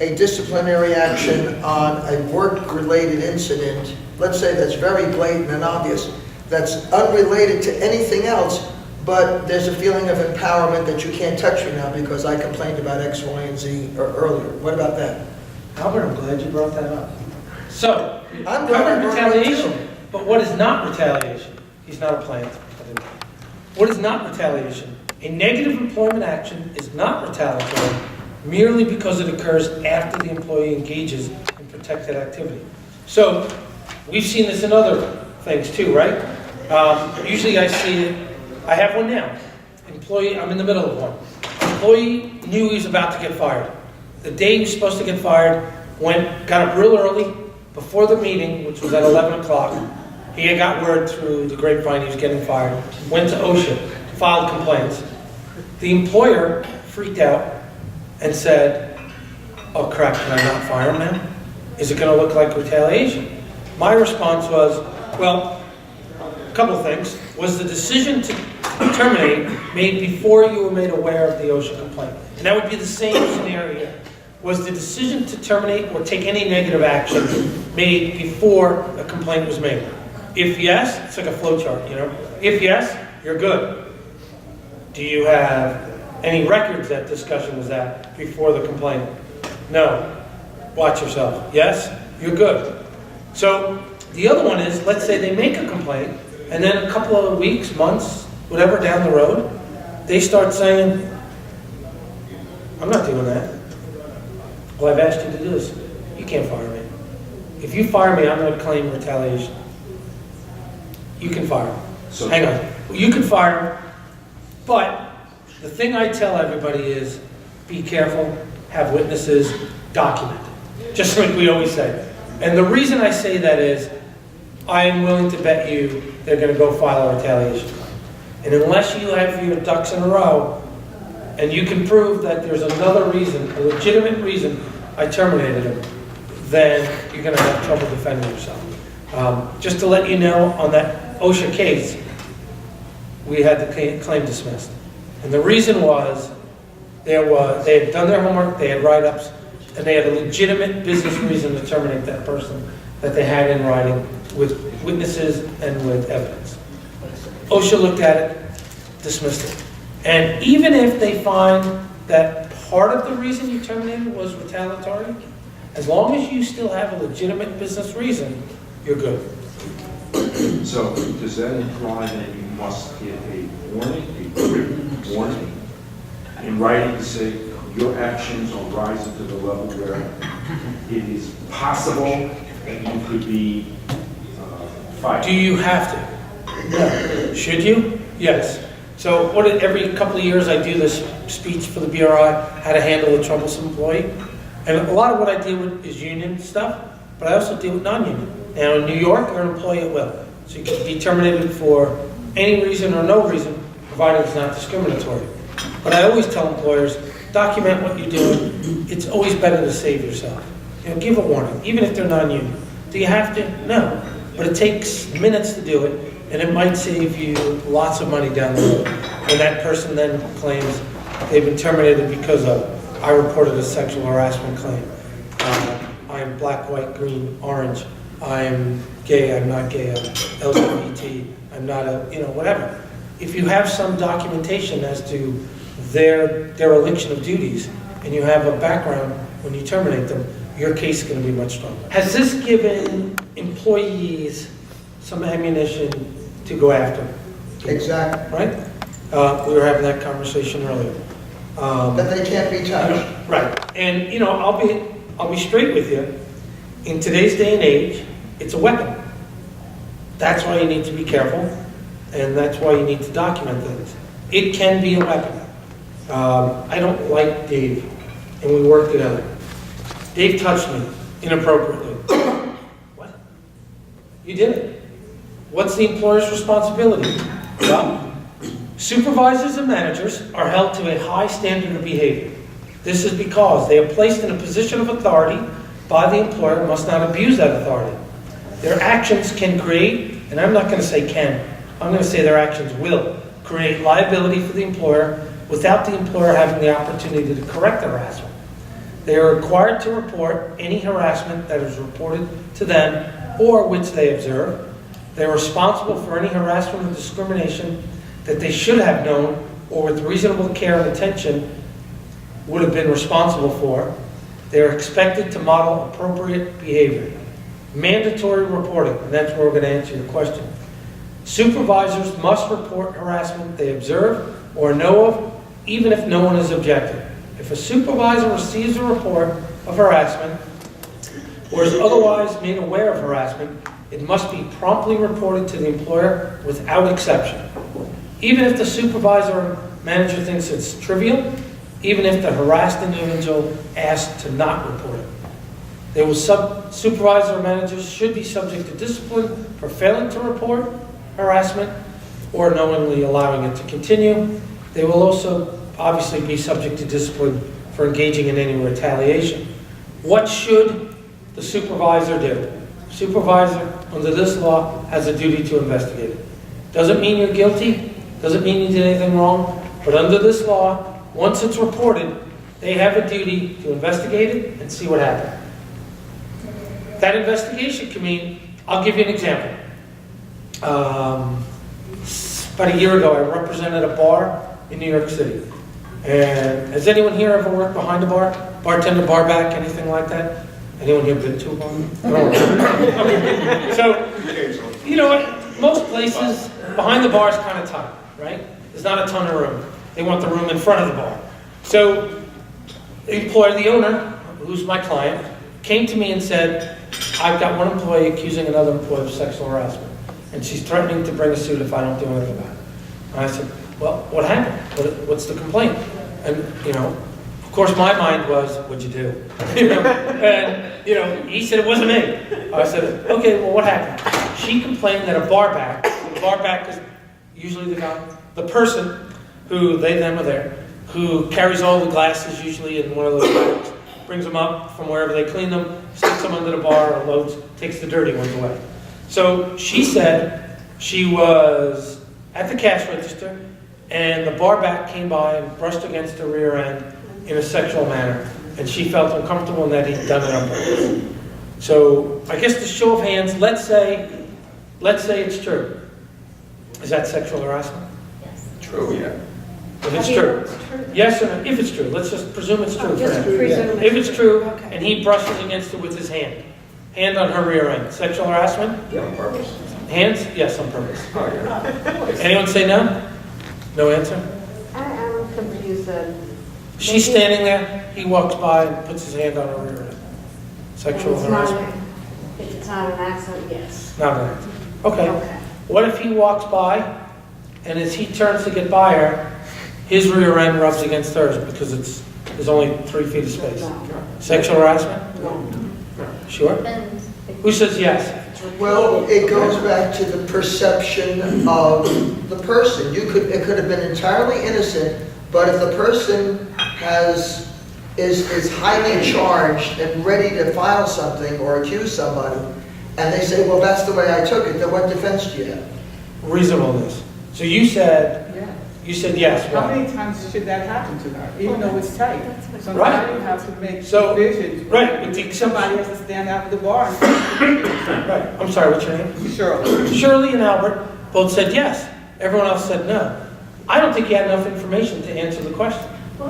a disciplinary action on a work-related incident, let's say that's very blatant and obvious, that's unrelated to anything else, but there's a feeling of empowerment that you can't touch me now because I complained about X, Y, and Z earlier. What about that? Albert, I'm glad you brought that up. So, I'm glad I covered brought it up retaliation, too. but what is not retaliation? He's not a plaintiff. What is not retaliation? A negative employment action is not retaliatory merely because it occurs after the employee engages in protected activity. So, we've seen this in other things too, right? Usually I see it, I have one now. Employee, I'm in the middle of one. Employee knew he was about to get fired. The day he was supposed to get fired, got up real early before the meeting, which was at 11 o'clock. He had got word through the grapevine he was getting fired, went to OSHA, filed complaints. The employer freaked out and said, oh crap, can I not fire him now? Is it going to look like retaliation? My response was, well, a couple of things. Was the decision to terminate made before you were made aware of the OSHA complaint? And that would be the same scenario. Was the decision to terminate or take any negative action made before a complaint was made? If yes, it's like a flow chart, If yes, you're good. Do you have any records that discussion was at before the complaint? No. Watch yourself. Yes, you're good. So the other one is, let's say they make a complaint, and then a couple of weeks, months, whatever, down the road, they start saying, I'm not doing that. Well, I've asked you to do this. You can't fire me. If you fire me, I'm going to claim retaliation. You can fire him. So- Hang on. You can fire him, but the thing I tell everybody is, be careful, have witnesses, document it. Just like we always say. And the reason I say that is, I am willing to bet you they're going to go file a retaliation claim. And unless you have your ducks in a row, and you can prove that there's another reason, a legitimate reason I terminated him, then you're going to have trouble defending yourself. Just to let you know, on that OSHA case, we had the claim dismissed. And the reason was, they had done their homework, they had write-ups, and they had a legitimate business reason to terminate that person that they had in writing with witnesses and with evidence. OSHA looked at it, dismissed it. And even if they find that part of the reason you terminated was retaliatory, as long as you still have a legitimate business reason, you're good. So does that imply that you must get a warning, a written warning, in writing to say your actions are rising to the level where it is possible that you could be fired? Do you have to? No. Should you? Yes. So every couple of years I do this speech for the BRI, how to handle a troublesome employee. And a lot of what I deal with is union stuff, but I also deal with non-union. Now in New York, you're an employee at will. So you can be terminated for any reason or no reason, provided it's not discriminatory. But I always tell employers, document what you're doing. It's always better to save yourself. Give a warning, even if they're non-union. Do you have to? No. But it takes minutes to do it, and it might save you lots of money down the road. And that person then claims they've been terminated because of, I reported a sexual harassment claim. I'm black, white, green, orange. I'm gay, I'm not gay, I'm LGBT, I'm not a, whatever. If you have some documentation as to their dereliction of duties, and you have a background when you terminate them, your case is going to be much stronger. Has this given employees some ammunition to go after? Exactly. Right? We were having that conversation earlier. That they can't be touched. Right. And, I'll be straight with you. In today's day and age, it's a weapon. That's why you need to be careful, and that's why you need to document things. It can be a weapon. I don't like Dave, and we work together. Dave touched me inappropriately. What? You did it. What's the employer's responsibility? Well, supervisors and managers are held to a high standard of behavior. This is because they are placed in a position of authority by the employer and must not abuse that authority. Their actions can create, and I'm not going to say can, I'm going to say their actions will create liability for the employer without the employer having the opportunity to correct the harassment. They are required to report any harassment that is reported to them or which they observe. They are responsible for any harassment or discrimination that they should have known or with reasonable care and attention would have been responsible for. They are expected to model appropriate behavior. Mandatory reporting, and that's where we're going to answer your question. Supervisors must report harassment they observe or know of, even if no one is objected. If a supervisor receives a report of harassment or is otherwise made aware of harassment, it must be promptly reported to the employer without exception. Even if the supervisor or manager thinks it's trivial, even if the harassed individual asks to not report it. Supervisor or managers should be subject to discipline for failing to report harassment or knowingly allowing it to continue. They will also obviously be subject to discipline for engaging in any retaliation. What should the supervisor do? Supervisor, under this law, has a duty to investigate it. Doesn't mean you're guilty, doesn't mean you did anything wrong, but under this law, once it's reported, they have a duty to investigate it and see what happened. That investigation can mean, I'll give you an example. About a year ago, I represented a bar in New York City. And has anyone here ever worked behind a bar? Bartender, bar back, anything like that? Anyone here been to a bar? No. Okay. So, most places, behind the bar is kind of tight, right? There's not a ton of room. They want the room in front of the bar. So, the owner, who's my client, came to me and said, I've got one employee accusing another employee of sexual harassment, and she's threatening to bring a suit if I don't do anything about it. And I said, well, what happened? What's the complaint? And, of course my mind was, what'd you do? And, he said, it wasn't me. I said, okay, well, what happened? She complained that a bar back is usually the person who, they, them are there, who carries all the glasses usually in one of those bags, brings them up from wherever they clean them, sticks them under the bar or loads, takes the dirty ones away. So she said she was at the cash register and the bar back came by and brushed against her rear end in a sexual manner, and she felt uncomfortable and that he'd done it on purpose. So I guess the show of hands, let's say it's true. Is that sexual harassment? True, yeah. If it's true. Yes or no? If it's true. Let's just presume it's true for Just him. presume If it's true, Okay. and he brushes against it with his hand. Hand on her rear end. Sexual harassment? Yeah, on purpose. Hands? Yes, on purpose. Oh, yeah. Anyone say no? No answer? I'm confused then. She's standing there, he walks by and puts his hand on her rear end. Sexual harassment? If it's not an accident, yes. Not an answer. Okay. Okay. What if he walks by, and as he turns to get by her, his rear end rubs against hers because there's only 3 feet of space? No. Sexual harassment? No. Sure? Who says yes? Well, it goes back to the perception of the person. It could have been entirely innocent, but if the person is highly charged and ready to file something or accuse somebody, and they say, well, that's the way I took it, then what defense do you have? Reasonableness. So you said You said yes, How why? many times should that happen to her, even though it's tight? So Right. now you have to make So, decisions. right, with the Somebody has to stand out of the bar and say, Right, I'm sorry, what's your name? Shirley. Shirley and Albert both said yes. Everyone else said no. I don't think you had enough information to answer the question. Go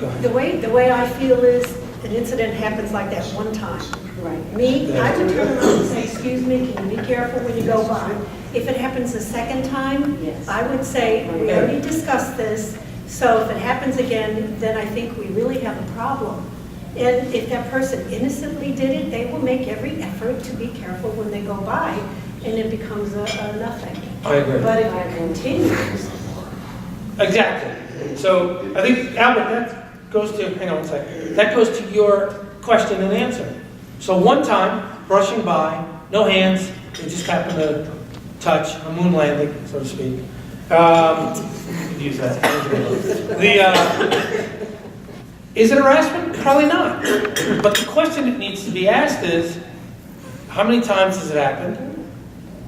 ahead. The way I feel is, an incident happens like that one time. Right. Me, I would turn around and say, excuse me, can you be careful when you go by? If it happens a second time, Yes. I would say, we already discussed this, so if it happens again, then I think we really have a problem. And if that person innocently did it, they will make every effort to be careful when they go by, and it becomes a nothing. I agree. But if it continues, Exactly. So I think, Albert, that goes to, hang on one second. That goes to your question and answer. So one time, brushing by, no hands, we just happened to touch, a moon landing, so to speak. You could use that. Is it harassment? Probably not. But the question that needs to be asked is, how many times has it happened?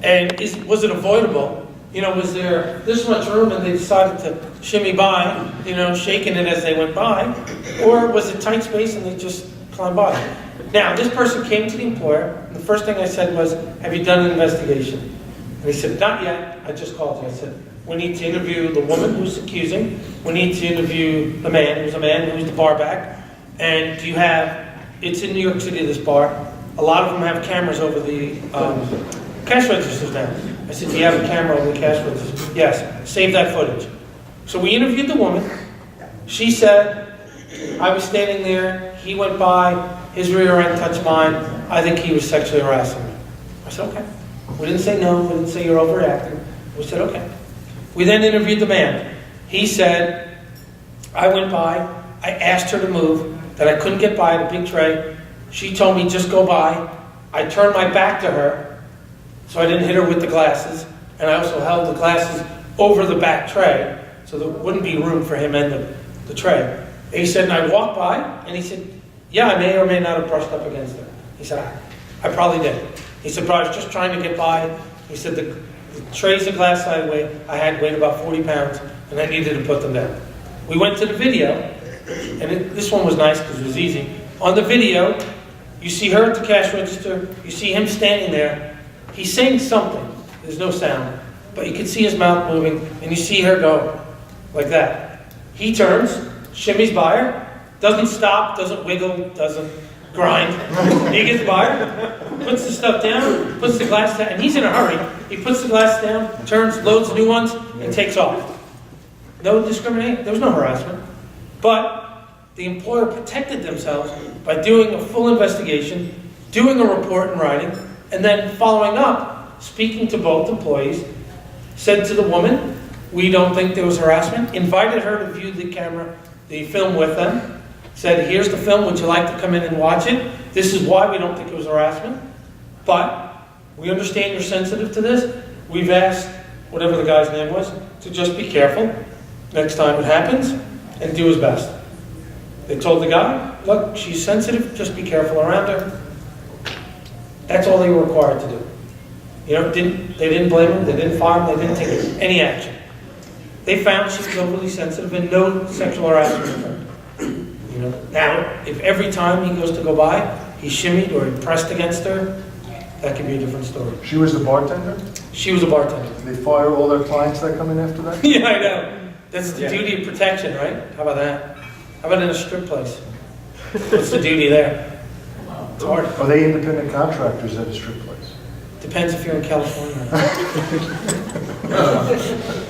And was it avoidable? You know, was there this much room and they decided to shimmy by, you know, shaking it as they went by? Or was it tight space and they just climbed by? Now, this person came to the employer, and the first thing I said was, have you done an investigation? And he said, not yet, I just called you. I said, we need to interview the woman who's accusing, we need to interview the man who's the bar back, and do you have, it's in New York City, this bar, a lot of them have cameras over the cash registers now. I said, do you have a camera over the cash registers? Yes, save that footage. So we interviewed the woman. She said, I was standing there, he went by, his rear end touched mine, I think he was sexually harassing me. I said, okay. We didn't say no, we didn't say you're overreacting. We said, okay. We then interviewed the man. He said, I went by, I asked her to move, that I couldn't get by the big tray. She told me, just go by. I turned my back to her, so I didn't hit her with the glasses, and I also held the glasses over the back tray, so there wouldn't be room for him and the tray. And he said, and I walked by, and he said, yeah, I may or may not have brushed up against her. He said, I probably did. He said, but I was just trying to get by. He said, the trays of glass I weighed about 40 pounds, and I needed to put them down. We went to the video, and this one was nice because it was easy. On the video, you see her at the cash register, you see him standing there. He's saying something. There's no sound, but you can see his mouth moving, and you see her go like that. He turns, shimmies by her, doesn't stop, doesn't wiggle, doesn't grind. He gets by her, puts the stuff down, puts the glass down, and he's in a hurry. He puts the glass down, turns, loads new ones, and takes off. No discrimination, there was no harassment. But the employer protected themselves by doing a full investigation, doing a report in writing, and then following up, speaking to both employees, said to the woman, we don't think there was harassment, invited her to view the camera, the film with them, said, here's the film, would you like to come in and watch it? This is why we don't think it was harassment, but we understand you're sensitive to this. We've asked, whatever the guy's name was, to just be careful next time it happens and do his best. They told the guy, look, she's sensitive, just be careful around her. That's all they were required to do. You know, they didn't blame him, they didn't fire him, they didn't take any action. They found she was overly sensitive and no sexual harassment occurred. You know, now, if every time he goes to go by, he shimmied or he pressed against her, that could be a different story. She was the bartender? She was a bartender. They fire all their clients that come in after that? Yeah, I know. That's the duty of protection, right? How about that? How about in a strip place? What's the duty there? It's hard. Are they independent contractors at a strip place? Depends if you're in California.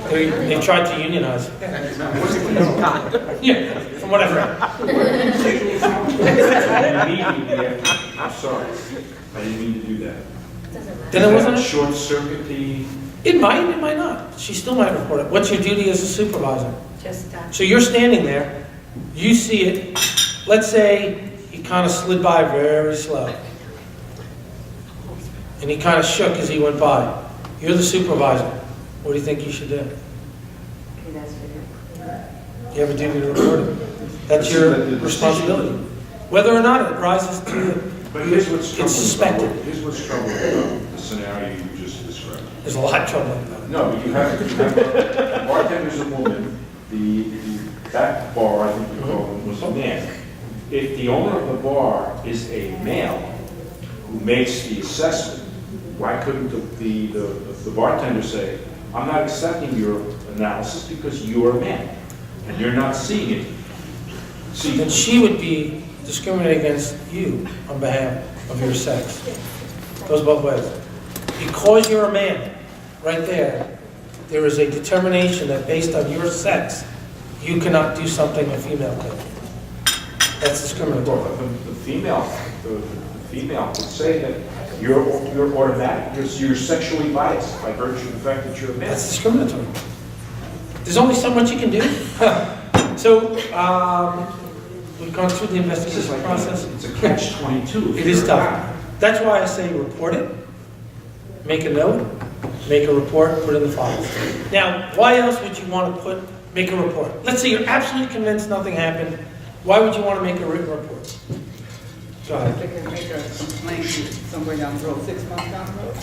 They tried to unionize. Yeah, from what I've read. I'm sorry, I didn't mean to do that. Then it wasn't. Short circuit the... It might not. She still might report it. What's your duty as a supervisor? just that. So you're standing there, you see it. Let's say he kind of slid by very slow, and he kind of shook as he went by. You're the supervisor. What do you think you should do? You have a duty to report it. That's your responsibility. Whether or not it rises to, But here's what's it's suspected. Here's what's troubling about the scenario you just described. There's a lot of trouble about it. No, but you have a bartender's a woman, that bar, I think you call him, was a man. If the owner of the bar is a male who makes the assessment, why couldn't the bartender say, I'm not accepting your analysis because you are a man, and you're not seeing it? See, Then she would be discriminating against you on behalf of your sex. Goes both ways. Because you're a man, right there, there is a determination that based on your sex, you cannot do something a female could. That's discriminatory. well, the female would say that you're automatic, you're sexually biased by virtue of the fact that you're a man. That's discriminatory. There's only so much you can do. So, we've gone through the This is investigation like, process. it's a catch-22. It is tough. That's why I say report it, make a note, make a report, put it in the files. Now, why else would you want to make a report? Let's say you're absolutely convinced nothing happened. Why would you want to make a written report? Go ahead. They can make a complaint somewhere down the road, 6 months down the road.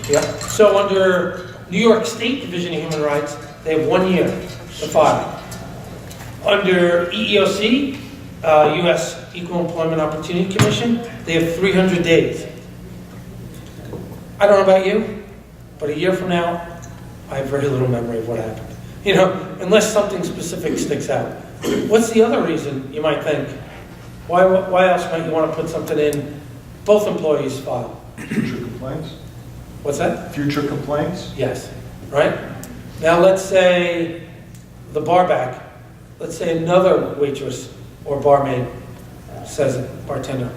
Yeah. So under New York State Division of Human Rights, they have 1 year to file. Under EEOC, U.S. Equal Employment Opportunity Commission, they have 300 days. I don't know about you, but a year from now, I have very little memory of what happened. You know, unless something specific sticks out. What's the other reason you might think? Why else might you want to put something in both employees' file? Future complaints? What's that? Future complaints? Yes, right? Now let's say the bar back, let's say another waitress or barmaid says it, bartender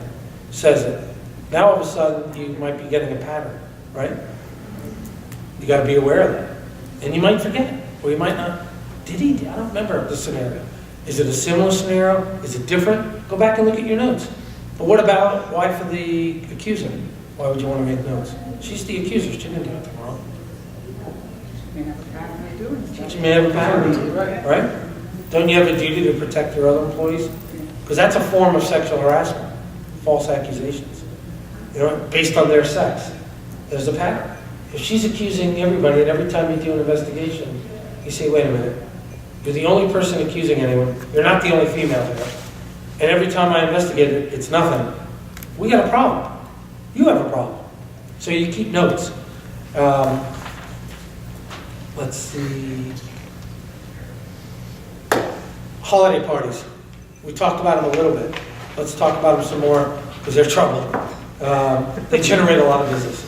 says it. Now all of a sudden you might be getting a pattern, right? You got to be aware of that. And you might forget, or you might not. Did he? I don't remember the scenario. Is it a similar scenario? Is it different? Go back and look at your notes. But what about wife of the accuser? Why would you want to make notes? She's the accuser. She didn't do anything wrong. They have a pattern of doing stuff. She may have a pattern, right? Don't you have a duty to protect your other employees? Because that's a form of sexual harassment, false accusations, you know, based on their sex. There's a pattern. If she's accusing everybody, and every time you do an investigation, you say, wait a minute, you're the only person accusing anyone, you're not the only female here, and every time I investigate it, it's nothing, we got a problem. You have a problem. So you keep notes. Let's see. Holiday parties. We talked about them a little bit. Let's talk about them some more, because they're trouble. They generate a lot of business.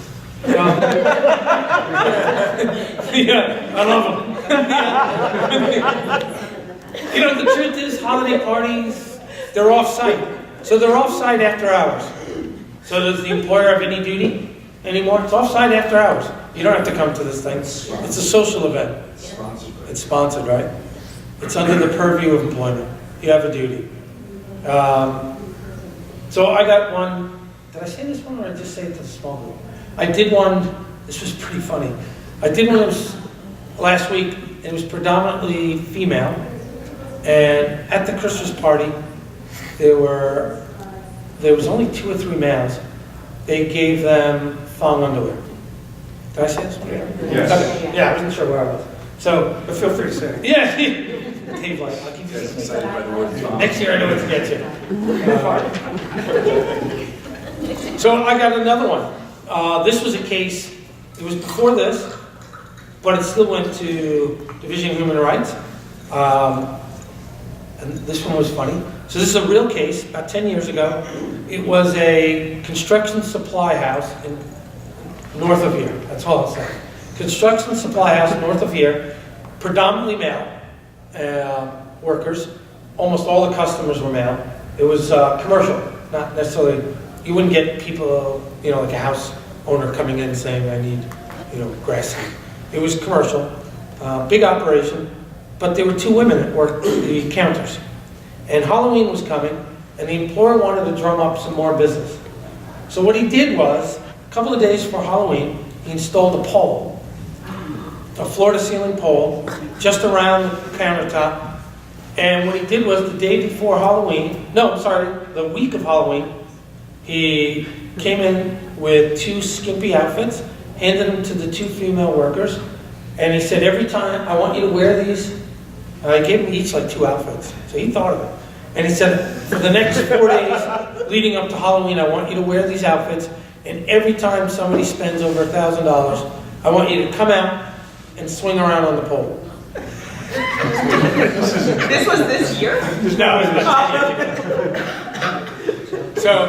Yeah, I love them. You know, the truth is, holiday parties, they're off-site. So they're off-site after hours. So does the employer have any duty anymore? It's off-site after hours. You don't have to come to this thing. It's a social event. It's sponsored, right? It's under the purview of employment. You have a duty. So I got one. Did I say this one, or did I just say it to the small group? I did one. This was pretty funny. I did one last week. It was predominantly female. And at the Christmas party, there was only 2 or 3 males. They gave them thong underwear. Did I say this one? Yes. Okay. Yeah, I wasn't sure where I was. So, but feel free to say it. Yeah. Dave, like, I'll keep you. Next year I know what to get you. So I got another one. This was a case, it was before this, but it still went to Division of Human Rights. And this one was funny. So this is a real case, about 10 years ago. It was a construction supply house north of here. That's all I'll say. Construction supply house north of here, predominantly male workers. Almost all the customers were male. It was commercial, not necessarily, you wouldn't get people, you know, like a house owner coming in saying, I need, you know, grass seed. It was commercial, big operation, but there were 2 women that worked the counters. And Halloween was coming, and the employer wanted to drum up some more business. So what he did was, a couple of days before Halloween, he installed a pole, a floor-to-ceiling pole, just around the countertop. And what he did was, the day before Halloween, the week of Halloween, he came in with 2 skimpy outfits. handed them to the 2 female workers, and he said, every time, I want you to wear these. I gave them each like 2 outfits, so he thought of it. And he said, for the next 4 days leading up to Halloween, I want you to wear these outfits, and every time somebody spends over $1,000, I want you to come out and swing around on the pole. This was this year? No, it was So,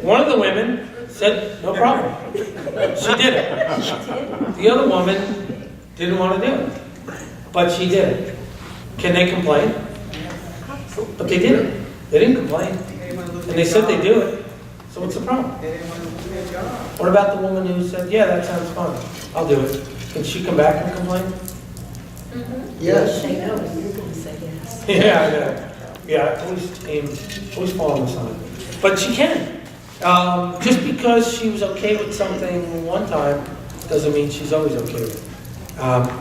one of the women said, no problem. She did it. The other woman didn't want to do it, but she did it. Can they complain? But they didn't. They didn't complain. And they said they do it. So what's the problem? What about the woman who said, yeah, that sounds fun. I'll do it. Can she come back and complain? Yes. Say no, and you're going to say yes. Yeah, I know. Yeah, always fall on the side. But she can. Just because she was okay with something one time doesn't mean she's always okay with it.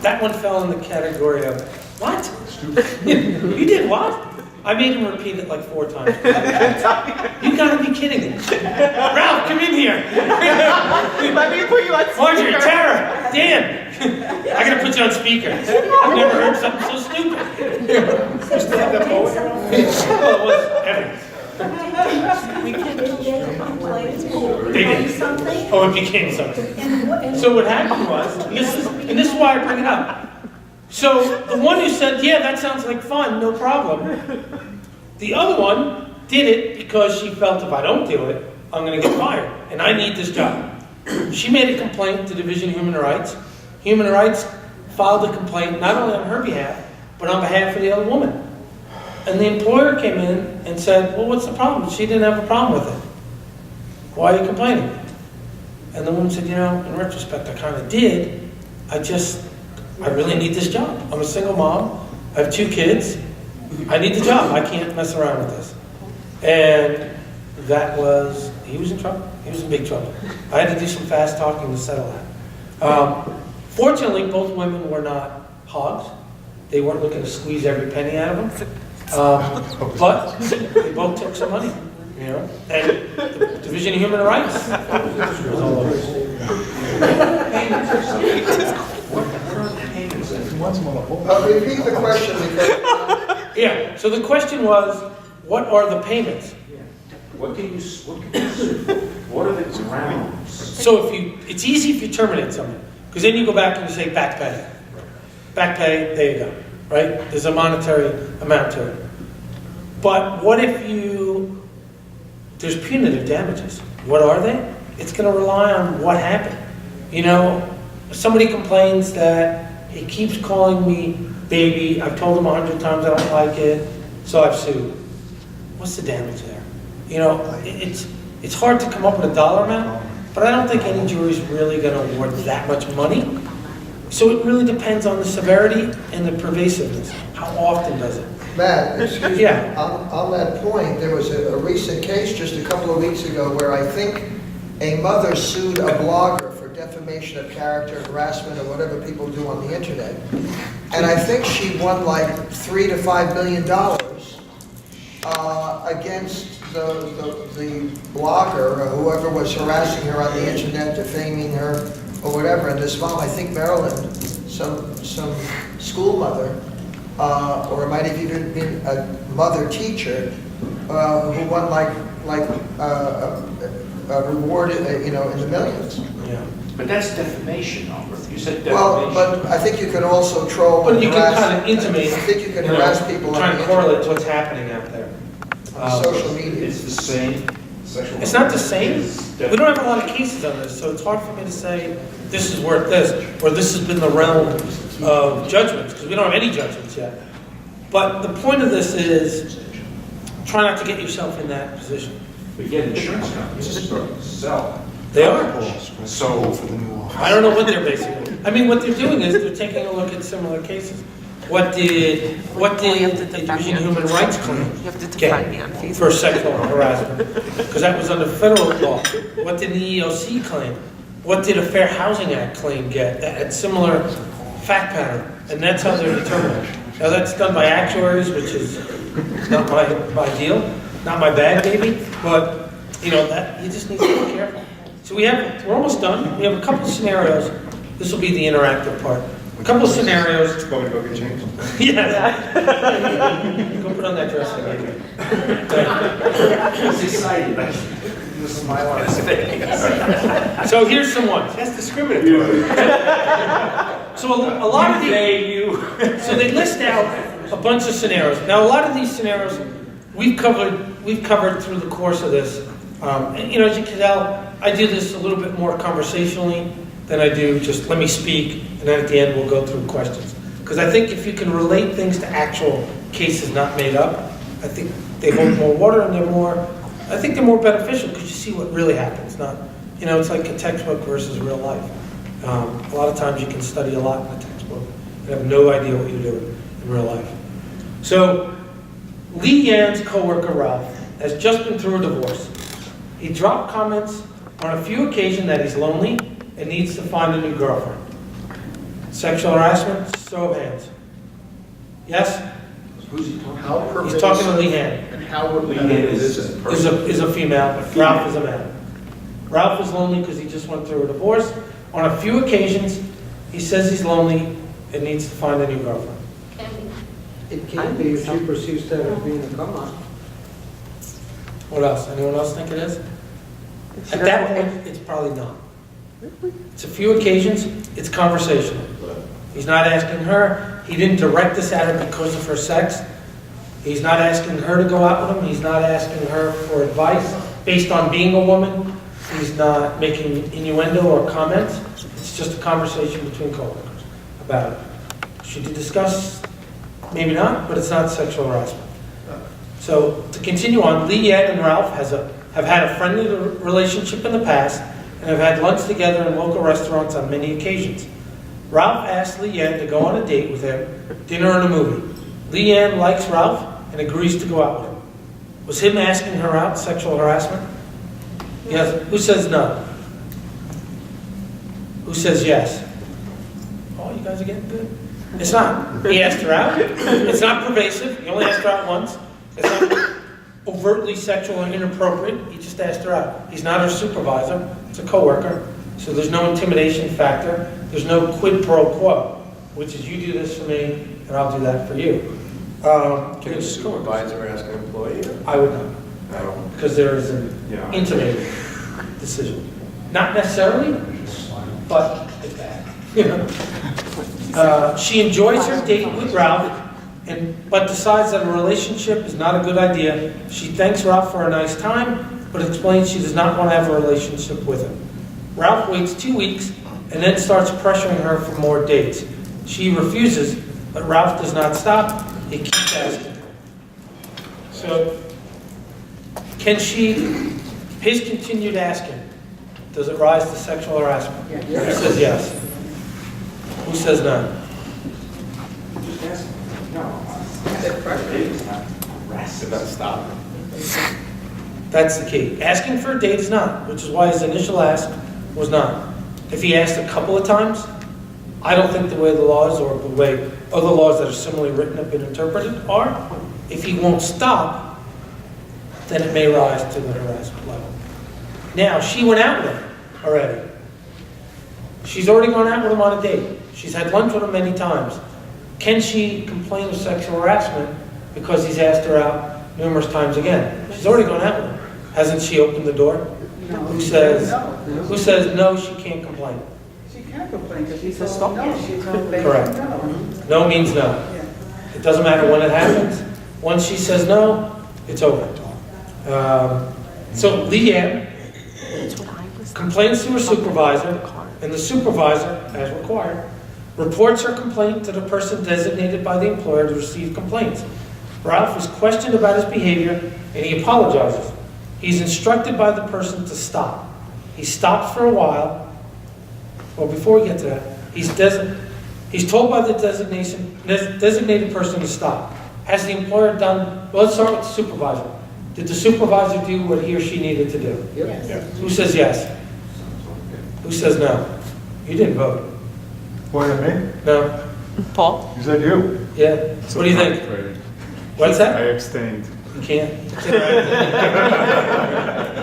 That one fell in the category of, what? You did what? I made him repeat it like 4 times. You gotta be kidding me. Ralph, come in here. Let me put you on speaker. Marjorie, Tara, Dan. I gotta put you on speaker. I've never heard something so stupid. Well, it was evidence. They did. Oh, it became something. So what happened was, and this is why I bring it up. So the one who said, yeah, that sounds like fun, no problem. The other one did it because she felt if I don't do it, I'm going to get fired, and I need this job. She made a complaint to Division of Human Rights. Human Rights filed a complaint not only on her behalf, but on behalf of the other woman. And the employer came in and said, well, what's the problem? She didn't have a problem with it. Why are you complaining? And the woman said, you know, in retrospect, I kind of did. I really need this job. I'm a single mom. I have 2 kids. I need the job. I can't mess around with this. And he was in trouble. He was in big trouble. I had to do some fast talking to settle that. Fortunately, both women were not hogs. They weren't looking to squeeze every penny out of them. But they both took some money, you know. And the Division of Human Rights was all over Repeat the question because Yeah, so the question was, what are the payments? What are the grounds? So it's easy if you terminate someone, because then you go back and you say back pay. Back pay, there you go, right? There's a monetary amount to it. But what if there's punitive damages. What are they? It's going to rely on what happened. You know, if somebody complains that he keeps calling me baby, I've told him 100 times I don't like it, so I've sued. What's the damage there? You know, it's hard to come up with a dollar amount, but I don't think any jury's really going to award that much money. So it really depends on the severity and the pervasiveness. How often does it? Matt, excuse me, Yeah. on that point, there was a recent case just a couple of weeks ago where I think a mother sued a blogger for defamation of character, harassment, or whatever people do on the internet. And I think she won like $3 to $5 million against the blogger or whoever was harassing her on the internet, defaming her, or whatever. And this mom, I think Maryland, some school mother, or it might have even been a mother teacher who won like a reward, in the millions. Yeah. But that's defamation, Albert. You said defamation. Well, but I think you could also troll But and you can harass. kind of intimate. I think you can you know, harass people try on and the correlate internet, to what's happening out there. on social media. It's the same sexual. It's not the same. It's We don't have a lot of cases on this, so it's hard for me to say this is worth this, or this has been the realm of judgments, because we don't have any judgments yet. But the point of this is try not to get yourself in that position. We get insurance companies to sell. They are. So, I don't know what they're basing. I mean, what they're doing is they're taking a look at similar cases. What did the Division of Human Rights claim get for sexual harassment? Because that was under federal law. What did the EEOC claim? What did a Fair Housing Act claim get that had similar fact pattern? And that's how they're determined. Now that's done by actuaries, which is not my deal, not my bag, maybe. But that you just need to be careful. So we're almost done. We have a couple of scenarios. This will be the interactive part. A couple of scenarios. Want me to go get changed? Yeah. Go put on that dress again. He's excited. The smile on his face. So here's some ones. That's discriminatory. So a lot of these, so they list out a bunch of scenarios. Now, a lot of these scenarios we've covered through the course of this. And, as you can tell, I do this a little bit more conversationally than I do just let me speak, and then at the end we'll go through questions. Because I think if you can relate things to actual cases not made up, I think they hold more water and I think they're more beneficial because you see what really happens. Not, it's like a textbook versus real life. A lot of times you can study a lot in a textbook and have no idea what you're doing in real life. So, Lee Yann's coworker Ralph has just been through a divorce. He dropped comments on a few occasions that he's lonely and needs to find a new girlfriend. Sexual harassment, show of hands. Yes? Who's he talking How about? He's talking to Lee Yann. And how would Lee Yann is a person. Is a female. Ralph is a man. Ralph is lonely because he just went through a divorce. On a few occasions, he says he's lonely and needs to find a new girlfriend. It can be if she perceives that as being a come-on. What else? Anyone else think it is? At that point, it's probably not. It's a few occasions, it's conversational. He's not asking her, he didn't direct this at her because of her sex. He's not asking her to go out with him, he's not asking her for advice based on being a woman. He's not making innuendo or comments. It's just a conversation between coworkers about it. Should you discuss? Maybe not, but it's not sexual harassment. So to continue on, Lee Yann and Ralph have had a friendly relationship in the past and have had lunch together in local restaurants on many occasions. Ralph asked Lee Yann to go on a date with him, dinner and a movie. Lee Yann likes Ralph and agrees to go out with him. Was him asking her out sexual harassment? Yes. Who says no? Who says yes? Oh, you guys are getting good. It's not. He asked her out. It's not pervasive. He only asked her out once. It's not overtly sexual and inappropriate. He just asked her out. He's not her supervisor. It's a coworker. So there's no intimidation factor. There's no quid pro quo, which is you do this for me and I'll do that for you. Can a supervisor ask an employee? I would not, No. because there is an intimated decision. Not necessarily, but it's bad. She enjoys her date with Ralph, but decides that a relationship is not a good idea. She thanks Ralph for a nice time, but explains she does not want to have a relationship with him. Ralph waits 2 weeks and then starts pressuring her for more dates. She refuses, but Ralph does not stop. He keeps asking. So, his continued asking, does it rise to sexual harassment? Yeah. Who says yes? Who says no? Just ask him. No. Said pressure. It's not harassment. That's stop. That's the key. Asking for a date is not, which is why his initial ask was not. If he asked a couple of times, I don't think the way the laws or the way other laws that are similarly written have been interpreted are. If he won't stop, then it may rise to the harassment level. Now, she went out with him already. She's already gone out with him on a date. She's had lunch with him many times. Can she complain of sexual harassment because he's asked her out numerous times again? She's already gone out with him. Hasn't she opened the door? No. Who says No. no, she can't complain? She can't complain because she's a told no. She's told they Correct. no. No means no. Yeah. It doesn't matter when it happens. Once she says no, it's over. So Leanne complains to her supervisor, and the supervisor, as required, reports her complaint to the person designated by the employer to receive complaints. Ralph is questioned about his behavior, and he apologizes. He's instructed by the person to stop. He stops for a while. Well, before we get to that, he's told by the designated person to stop. Has the employer done, well, let's start with the supervisor. Did the supervisor do what he or she needed to do? Yep. Who says yes? Who says no? You didn't vote. Point at me? No? Paul? You said you. Yeah? What do you think? What's I that? abstained. You can't?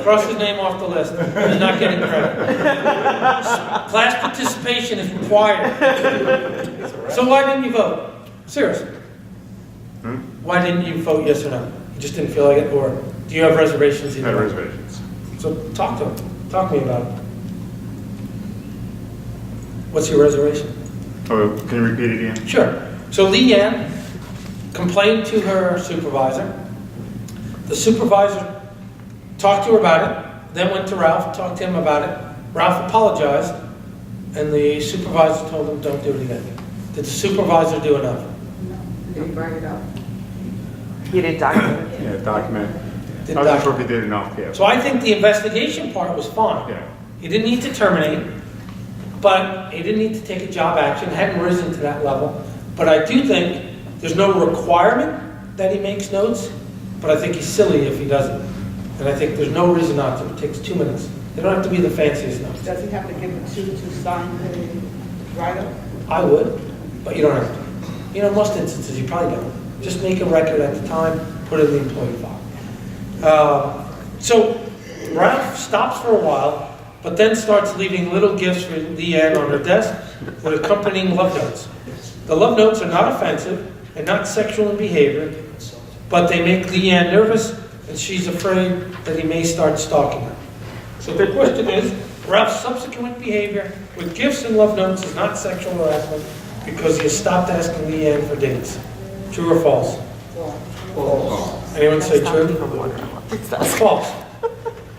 Cross his name off the list. He's not getting credit. Class participation is required. So why didn't you vote? Seriously. Why didn't you vote yes or no? You just didn't feel like it, or do you have reservations? Had reservations. So talk to him. Talk to me about it. What's your reservation? Oh, can you repeat it again? Sure. So Leanne complained to her supervisor. The supervisor talked to her about it, then went to Ralph, talked to him about it. Ralph apologized, and the supervisor told him, don't do it again. Did the supervisor do enough? Did he bring it up? You didn't document it? Yeah, document. Did I wasn't sure document. if he did enough, yeah. So I think the investigation part was fine. Yeah. He didn't need to terminate, but he didn't need to take a job action, hadn't risen to that level. But I do think there's no requirement that he makes notes, but I think he's silly if he doesn't. And I think there's no reason not to. It takes 2 minutes. They don't have to be the fanciest notes. Does he have to give it to sign the write-up? I would, but you don't have to. You know, in most instances, you probably don't. Just make a record at the time, put it in the employee file. So Ralph stops for a while, but then starts leaving little gifts for Leanne on her desk with accompanying love notes. The love notes are not offensive and not sexual in behavior, but they make Leanne nervous, and she's afraid that he may start stalking her. So the question is, Ralph's subsequent behavior with gifts and love notes is not sexual harassment because he has stopped asking Leanne for dates. True or false? False. Anyone say true? False.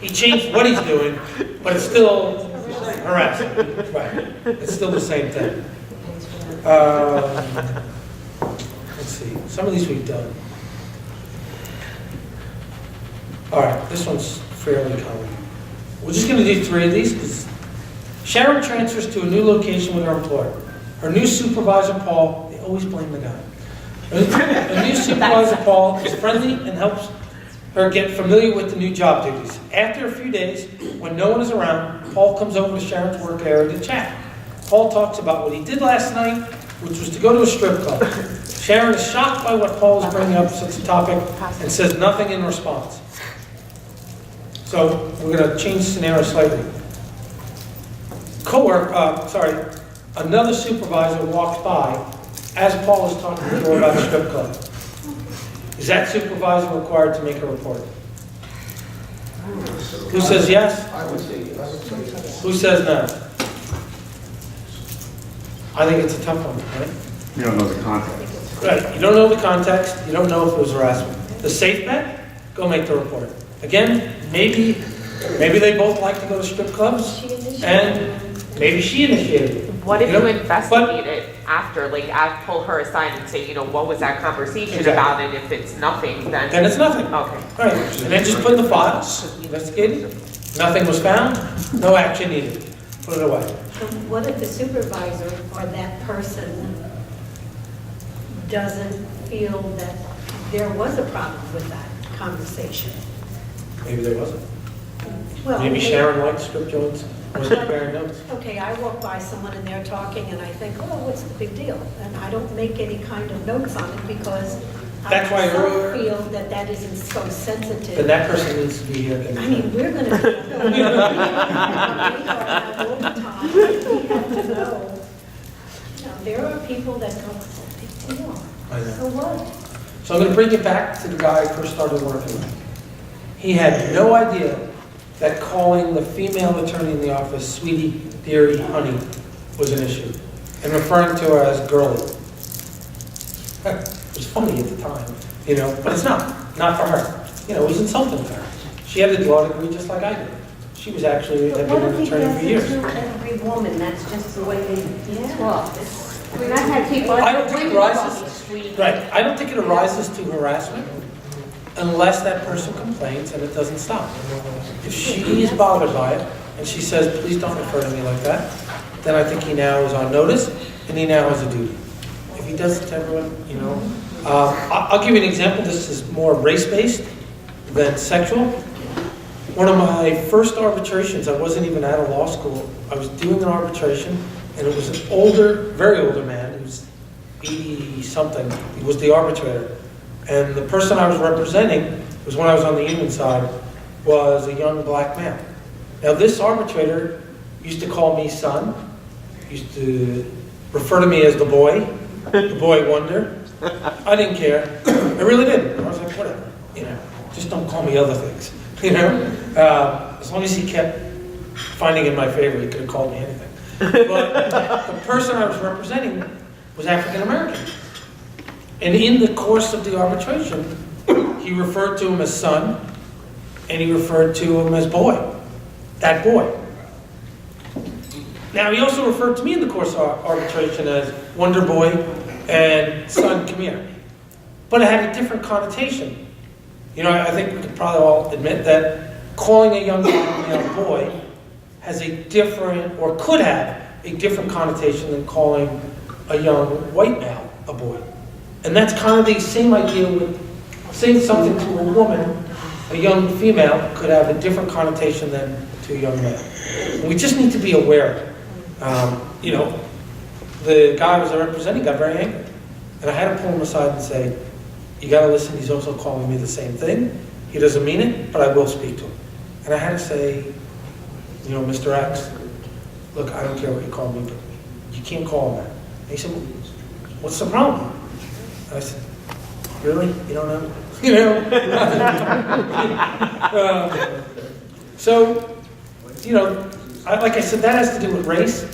He changed what he's doing, but it's still harassment. Right. It's still the same thing. Let's see. Some of these we've done. All right. This one's fairly common. We're just going to do 3 of these because Sharon transfers to a new location with her employer. Her new supervisor, Paul, they always blame the guy. A new supervisor, Paul, is friendly and helps her get familiar with the new job duties. After a few days, when no one is around, Paul comes over to Sharon's work area to chat. Paul talks about what he did last night, which was to go to a strip club. Sharon is shocked by what Paul is bringing up such a topic and says nothing in response. So we're going to change the scenario slightly. Another supervisor walks by as Paul is talking to her about the strip club. Is that supervisor required to make a report? Who says yes? I would say yes. Who says no? I think it's a tough one, right? You don't know the context. Right, you don't know the context, you don't know if it was harassment. The safe bet, go make the report. Again, maybe they both like to go to strip clubs, and maybe she initiated it. What if You know, you investigate it after, like, I pull her aside and say, what was that conversation Exactly. about, and if it's nothing, then... Then it's nothing. Okay. Right, and then just put in the files, investigated, nothing was found, no action needed. Put it away. So what if the supervisor or that person doesn't feel that there was a problem with that conversation? Maybe there wasn't. Well, Maybe Sharon liked strip joints, wasn't comparing notes. Okay, I walk by someone and they're talking and I think, oh, what's the big deal? And I don't make any kind of notes on it because That's why I myself earlier- feel that that isn't so Then sensitive. that person needs to be here. I mean, we're going to be all the time. We have to know. There are people that go, what's the big deal? I know. So what? So I'm going to bring it back to the guy I first started working with. He had no idea that calling the female attorney in the office, sweetie, dearie, honey, was an issue, and referring to her as girlie. It was funny at the time, but it's not for her. It was insulting to her. She had a law degree just like I did. She was actually had been an attorney for years. Every woman, that's just the way they talk. I mean, I've had people. I don't think it arises. Right. I don't think it arises to harassment unless that person complains and it doesn't stop. If she is bothered by it and she says, please don't refer to me like that, then I think he now is on notice and he now has a duty. If he does it to everyone, I'll give you an example. This is more race-based than sexual. One of my first arbitrations, I wasn't even out of law school. I was doing an arbitration and it was an older, very older man. He was 80-something. He was the arbitrator. And the person I was representing was when I was on the union side. was a young black male. Now, this arbitrator used to call me son, used to refer to me as the boy wonder. I didn't care. I really didn't. I was like, whatever, just don't call me other things, As long as he kept finding in my favor, he could have called me anything. But the person I was representing was African American. And in the course of the arbitration, he referred to him as son, and he referred to him as boy, that boy. Now, he also referred to me in the course of arbitration as Wonder Boy and son, come here. But it had a different connotation. I think we could probably all admit that calling a young male boy has a different, or could have a different connotation than calling a young white male a boy. And that's kind of the same idea with saying something to a woman, a young female, could have a different connotation than to a young male. And we just need to be aware of it. The guy I was representing got very angry. And I had to pull him aside and say, you got to listen, he's also calling me the same thing. He doesn't mean it, but I will speak to him. And I had to say, Mr. X, look, I don't care what you call me, but you can't call him that. And he said, well, what's the problem? And I said, really? You don't know? Like I said, that has to do with race,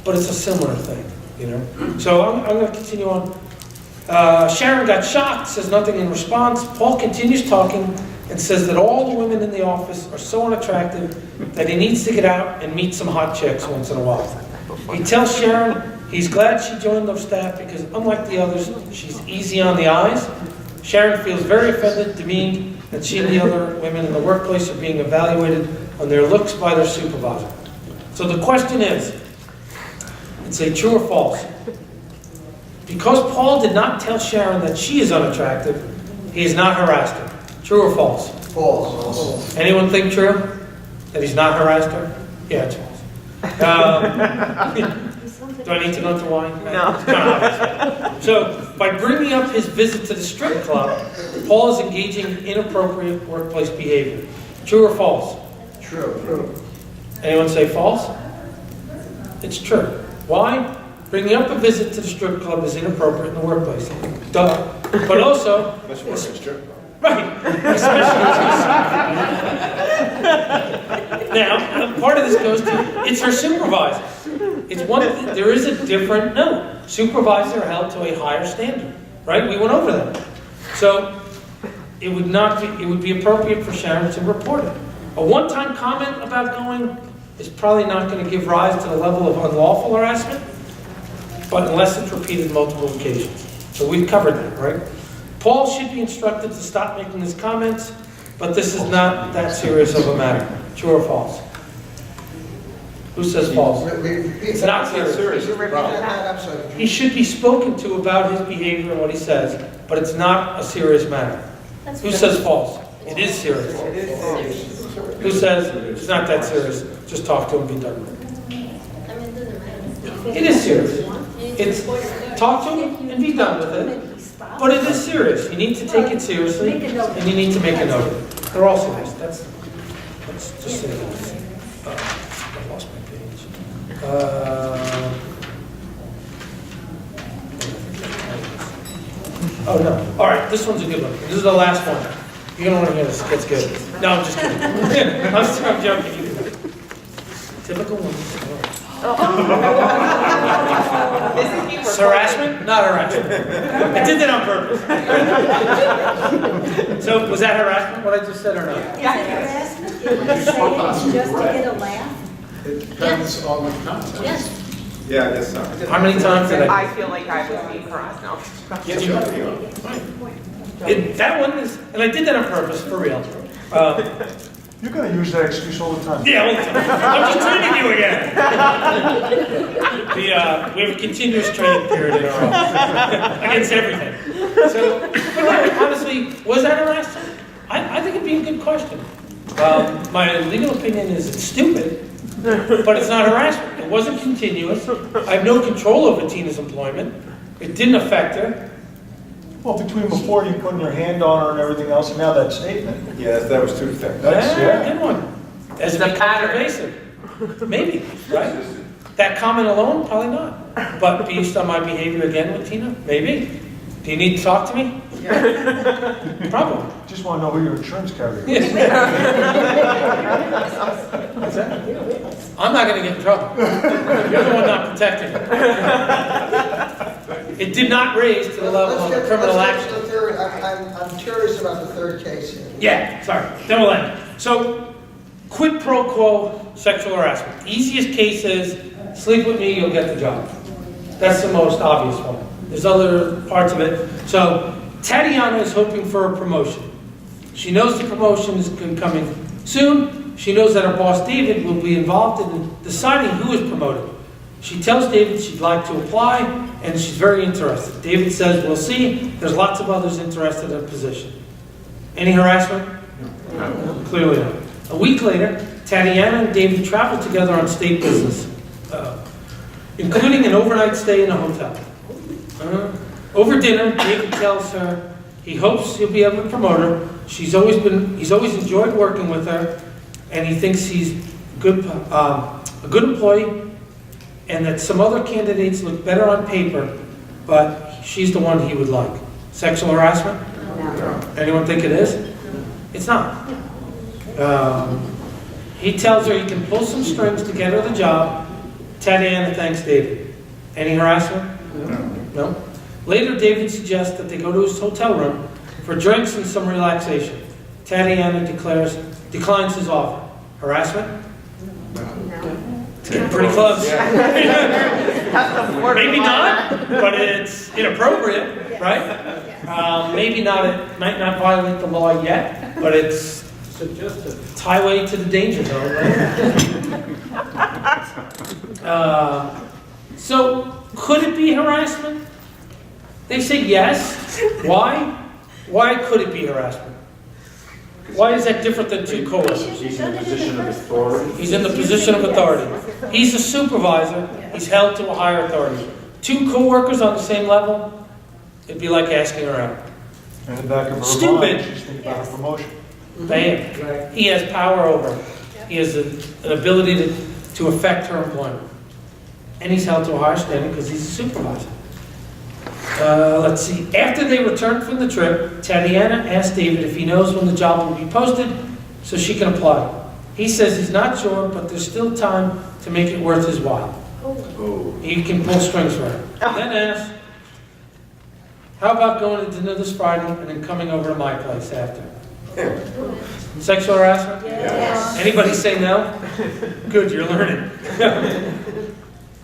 but it's a similar thing, So I'm going to continue on. Sharon got shocked, says nothing in response. Paul continues talking and says that all the women in the office are so unattractive that he needs to get out and meet some hot chicks once in a while. He tells Sharon he's glad she joined the staff because unlike the others, she's easy on the eyes. Sharon feels very offended, demeaned, that she and the other women in the workplace are being evaluated on their looks by their supervisor. So the question is, it's a true or false? Because Paul did not tell Sharon that she is unattractive, he has not harassed her. True or false? False. Anyone think true? That he's not harassed her? Yeah, it's false. Do I need to go into why? No. So, by bringing up his visit to the strip club, Paul is engaging in inappropriate workplace behavior. True or false? True. Anyone say false? It's true. Why? Bringing up a visit to the strip club is inappropriate in the workplace. Duh. But also... Unless you work at a strip club. Right. Now, part of this goes to, it's her supervisor. There is a different note. Supervisors are held to a higher standard, right? We went over that. So, it would be appropriate for Sharon to report it. A one-time comment about going is probably not going to give rise to the level of unlawful harassment, but unless it's repeated multiple occasions. So we've covered that, right? Paul should be instructed to stop making his comments, but this is not that serious of a matter. True or false? Who says false? It's not serious. He should be spoken to about his behavior and what he says, but it's not a serious matter. Who says false? It is serious. Who says it's not that serious? Just talk to him and be done with it. It is serious. It's talk to him and be done with it. But it is serious. You need to take it seriously, and you need to make a note of it. They're all serious. Let's just say that. I lost my page. Oh, no. All right, this one's a good one. This is the last one. You're going to want to hear this. It gets good. No, I'm just kidding. I'm joking. Typical woman. It's harassment? Not harassment. I did that on purpose. So, was that harassment, what I just said, or not? Is it harassment? Did you say it just to get a laugh? It depends on the context. Yes. Yeah, I guess so. How many times did I? I feel like I was being harassed now. That one is, and I did that on purpose, for real. You're going to use that excuse all the time. Yeah, all the time. I'm just training you again. We have a continuous training period in our office against everything. So, but no, honestly, was that harassment? I think it'd be a good question. My legal opinion is it's stupid, but it's not harassment. It wasn't continuous. I have no control over Tina's employment. It didn't affect her. Well, between before you putting your hand on her and everything else, and now that statement. Yes, that was too thick. Good one. As It's a a pattern. pervasive. Maybe, right? That comment alone, probably not. But based on my behavior again with Tina, maybe. Do you need to talk to me? Probably. Just want to know who your insurance carrier is. Yes. What's that? I'm not gonna get in trouble. You're the one not protecting me. It did not raise to the level of a criminal Let's get action. to the third. I'm curious about the third case here. Yeah, sorry, then we'll end. So, quid pro quo sexual harassment. Easiest case is, sleep with me, you'll get the job. That's the most obvious one. There's other parts of it. So, Tatiana is hoping for a promotion. She knows the promotion is coming soon. She knows that her boss, David, will be involved in deciding who is promoted. She tells David she'd like to apply, and she's very interested. David says, we'll see. There's lots of others interested in the position. Any harassment? No. Clearly not. A week later, Tatiana and David travel together on state business, including an overnight stay in a hotel. Over dinner, David tells her he hopes he'll be able to promote her. He's always enjoyed working with her, and he thinks he's a good employee, and that some other candidates look better on paper, but she's the one he would like. Sexual harassment? No. Anyone think it is? It's not. He tells her he can pull some strings to get her the job. Tatiana thanks David. Any harassment? No. Later, David suggests that they go to his hotel room for drinks and some relaxation. Tatiana declines his offer. Harassment? No. It's getting pretty close. Maybe not, but it's inappropriate, right? Maybe not. It might not violate the law yet, but it's highway to the danger zone, right? So, could it be harassment? They say yes. Why? Why could it be harassment? Why is that different than two coworkers? He's in a position of authority. He's in the position of authority. He's a supervisor. He's held to a higher authority. Two coworkers on the same level, it'd be like asking her out. In the back of her Stupid. mind, she's thinking about a promotion. Bam. He has power over her. He has an ability to affect her employment. And he's held to a higher standard because he's a supervisor. Let's see. After they returned from the trip, Tatiana asked David if he knows when the job will be posted so she can apply. He says he's not sure, but there's still time to make it worth his while. He can pull strings for her. Then asks, how about going to dinner this Friday and then coming over to my place after? Sexual harassment? Yes. Anybody say no? Good, you're learning.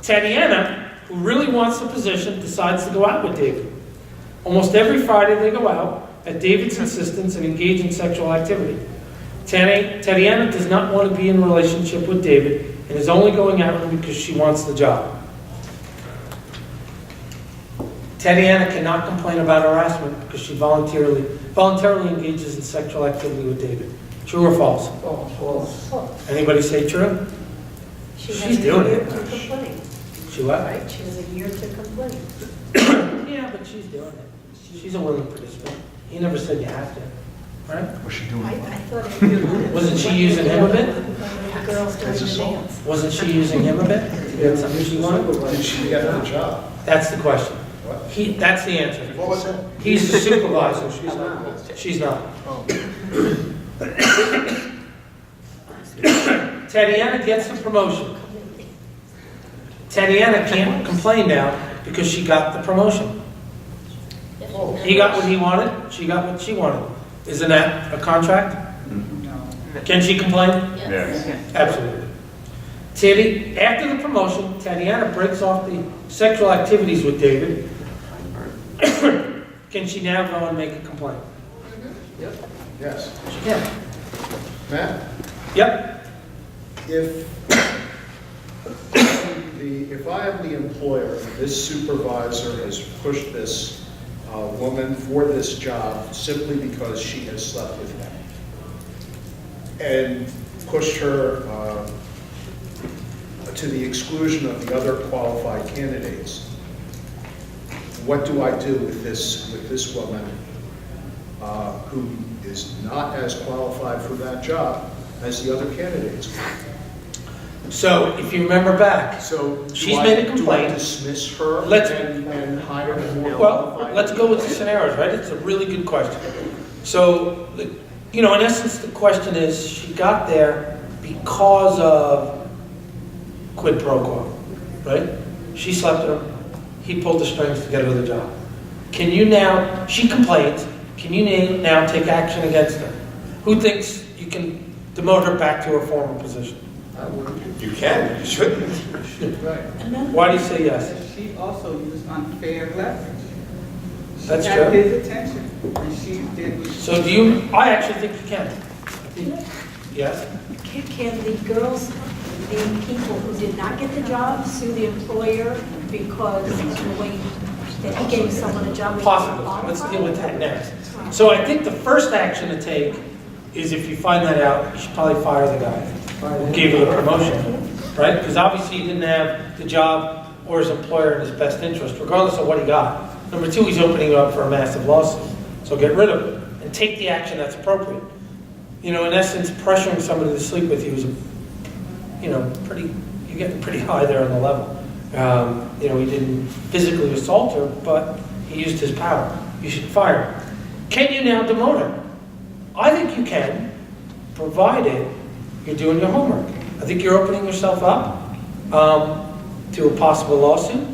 Tatiana, who really wants the position, decides to go out with David. Almost every Friday they go out, at David's insistence, and engage in sexual activity. Tatiana does not want to be in a relationship with David and is only going out because she wants the job. Tatiana cannot complain about harassment because she voluntarily engages in sexual activity with David. True or false? False. Anybody say true? She's doing it. To complain, She what? right? She has a year to complain. Yeah, but she's doing it. She's a willing participant. He never said you have to, right? What's she doing? I thought it Wasn't she using him a bit? The girls doing It's the assault. dance. Wasn't she using him a bit to get something she wanted? Did she get the job? That's the question. That's the answer. What was that? He's the supervisor. She's not. Tatiana gets the promotion. Tatiana can't complain now because she got the promotion. He got what he wanted, she got what she wanted. Isn't that a contract? Can she complain? Yes. Absolutely. After the promotion, Tatiana breaks off the sexual activities with David. Can she now go and make a complaint? Yes. She can. Matt? Yep. If I am the employer, this supervisor has pushed this woman for this job simply because she has slept with him and pushed her to the exclusion of the other qualified candidates, what do I do with this woman who is not as qualified for that job as the other candidates? So if you remember back, So She's made a Do I complaint. dismiss her Let's- and hire a more well, qualified? let's go with the scenarios, right? It's a really good question. So, in essence, the question is, she got there because of quid pro quo, right? She slept with him, he pulled the strings to get her the job. Can you now, she complains, can you now take action against her? Who thinks you can demote her back to her former position? You can, you shouldn't. Right. Why do you say yes? She also used unfair leverage. That's She had true. his attention, and she didn't. So do you, I actually think you can. Yes? Can the girls, the people who did not get the job, sue the employer because of the way that he gave someone a job? Possibly. Let's deal with that next. So I think the first action to take is if you find that out, you should probably fire the guy who gave you the promotion, right? Because obviously he didn't have the job or his employer in his best interest, regardless of what he got. Number two, he's opening it up for a massive lawsuit. So get rid of it and take the action that's appropriate. In essence, pressuring somebody to sleep with you is, you're getting pretty high there on the level. He didn't physically assault her, but he used his power. You should fire him. Can you now demote her? I think you can, provided you're doing your homework. I think you're opening yourself up to a possible lawsuit.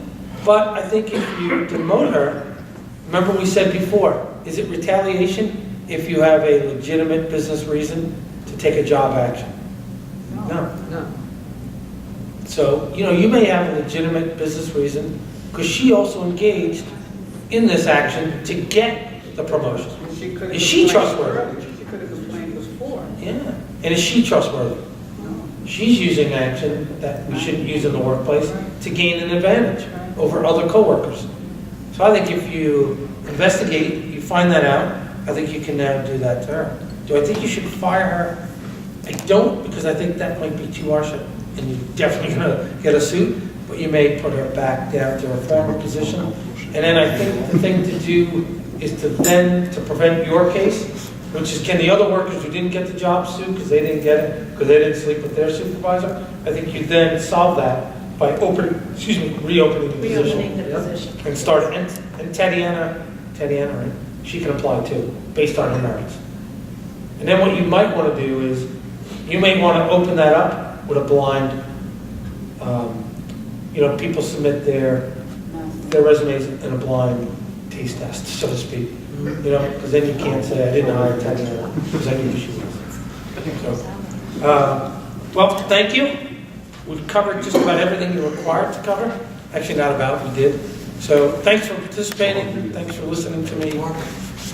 But I think if you demote her, remember we said before, is it retaliation if you have a legitimate business reason to take a job action? No. No. So, you may have a legitimate business reason because she also engaged in this action to get the promotion. She could have Is she complained trustworthy? earlier. She could have complained before. Yeah. And is she trustworthy? No. She's using action that we shouldn't use in the workplace to gain an advantage over other coworkers. So I think if you investigate, you find that out, I think you can now do that to her. Do I think you should fire her? I don't, because I think that might be too harsh, and you're definitely going to get a suit, but you may put her back down to her former position. And then I think the thing to do is to prevent your case, which is can the other workers who didn't get the job sue because they didn't get it, because they didn't sleep with their supervisor? I think you then solve that by reopening the position. Reopening the Yeah. position. And start, and Tatiana, right? She can apply too, based on her merits. And then what you might want to do is, you may want to open that up with a blind, people submit their resumes in a blind taste test, so to speak. Because then you can't say, I didn't hire Tatiana, because I knew who she was. So, well, thank you. We've covered just about everything you're required to cover. Actually, not about, we did. So thanks for participating. Thanks for listening to me